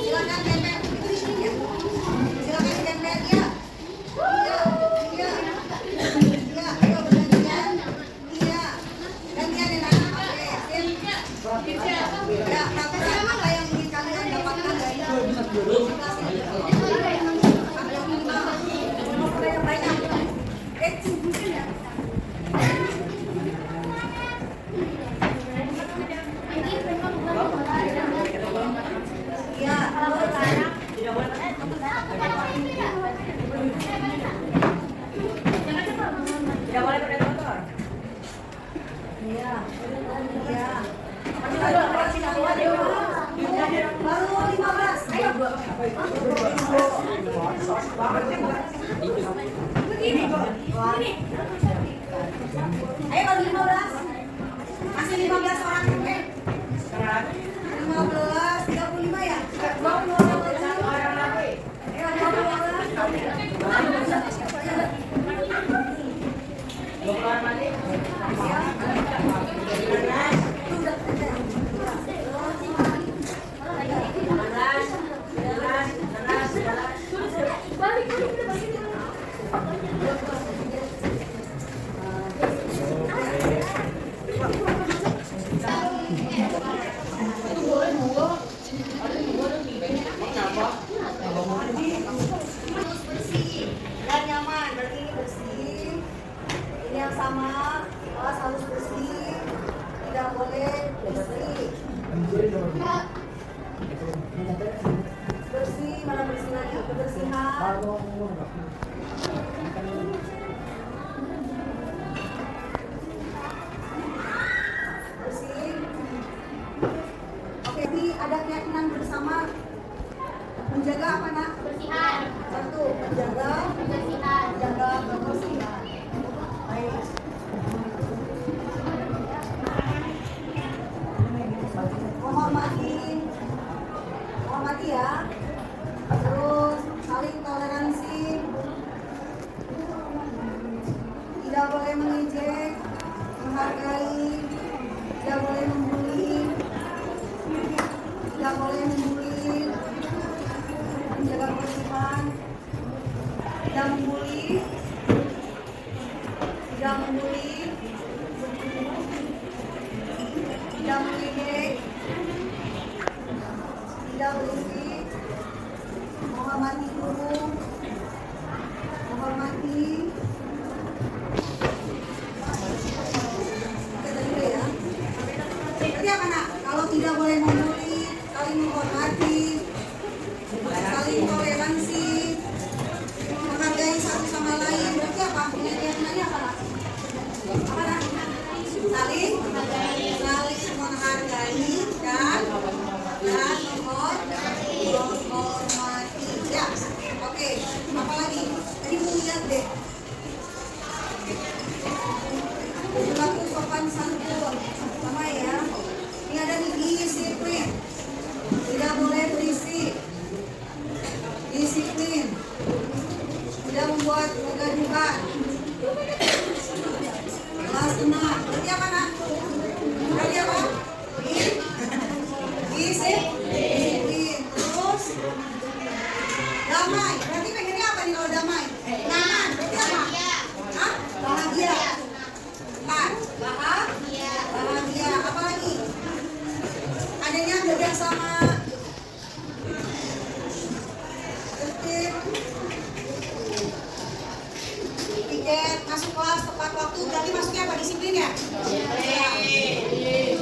Silakan tempel. Silakan tempel ya. Iya. Ayo bergantian. Iya. Gantian ya nak. Oke. Ya, peraturan apa yang ingin kalian dapatkan dari kelas ini? Tidak boleh pakai motor. Iya. Baru 15. Ayo. Begini. Ayo baru 15. Masih 15 orang. 15, 35 ya? 20 orang lagi. Ayo bersih dan nyaman, berarti ini bersih. Ini yang sama, kelas harus bersih, tidak boleh bersih. Bersih, mana bersih lagi? Kebersihan. Bersih. Oke, ini ada keyakinan bersama. Menjaga apa nak? Kebersihan. Satu, menjaga kebersihan. Menjaga kebersihan. Baik. Menghormati ya. Terus saling toleransi. Tidak boleh mengejek, menghargai, tidak boleh membuli, tidak boleh membuli. tidak mengejek, tidak berisik, menghormati guru, menghormati. Oke, tadi dulu ya. Berarti apa nak? Kalau tidak boleh membuli, saling menghormati, saling toleransi, menghargai satu sama lain. Berarti apa? Keyakinannya apa nak? Apa nak? Saling menghargai dan menghormati. Ya, oke. Apa lagi? Tadi mau lihat deh. Berlaku sopan santun, sama ya. Ini ada nih disiplin. Tidak boleh berisik. Disiplin. Tidak membuat kegaduhan. Kelas 6. Berarti apa nak? Berarti apa? Disiplin. Terus damai. Berarti pengennya apa nih kalau damai? Nyaman. Berarti apa? Hah? Bahagia. Empat. Bahagia. Apa lagi? Adanya belajar sama. Tertib. Tiket masuk kelas tepat waktu. Berarti masuknya apa? Disiplin ya?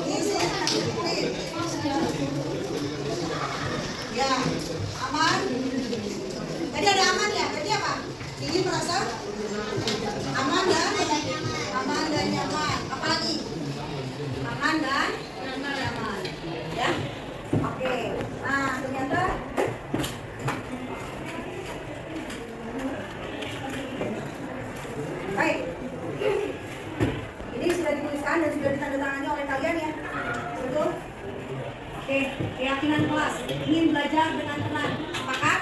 Disiplin. Ya, aman. Tadi ada aman ya? Berarti apa? Ingin merasa aman dan nyaman. Apa lagi? Aman dan nyaman. Ya. Oke. Nah, ternyata baik. Ini sudah dituliskan dan sudah ditandatangani oleh kalian ya. Betul? Oke, keyakinan kelas ingin belajar dengan tenang. Sepakat?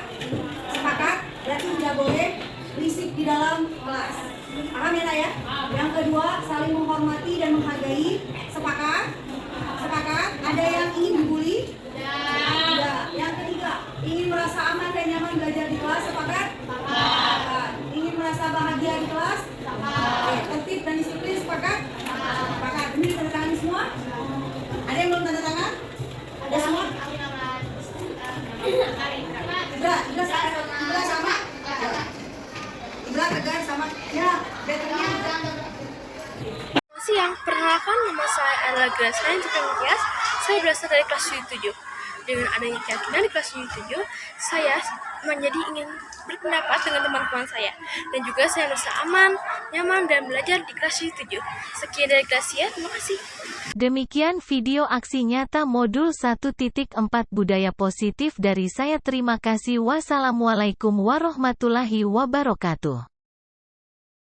Sepakat? Berarti tidak boleh berisik di dalam kelas. Paham ya, Nak ya? Yang kedua, saling menghormati dan menghargai. Sepakat? Sepakat? Ada yang ingin dibully? Tidak. Yang ketiga, ingin merasa aman dan nyaman belajar di kelas. Sepakat? Sepakat. Ingin merasa bahagia di kelas? Sepakat. Tertib dan disiplin. Sepakat? Sepakat. Ini tanda tangan semua? Ada yang belum tanda tangan? Ada semua? Ibra sama? Ibra tegar sama? Ya, betulnya. Siang, perkenalkan nama saya adalah Grace Tias. Saya berasal dari kelas 7. Dengan adanya keyakinan di kelas 7, saya menjadi ingin berpendapat dengan teman-teman saya. Dan juga saya merasa aman, nyaman, dan belajar di kelas 7. Sekian dari Gracia, terima kasih. Demikian video aksi nyata modul 1.4 budaya positif dari saya. Terima kasih. Wassalamualaikum warahmatullahi wabarakatuh.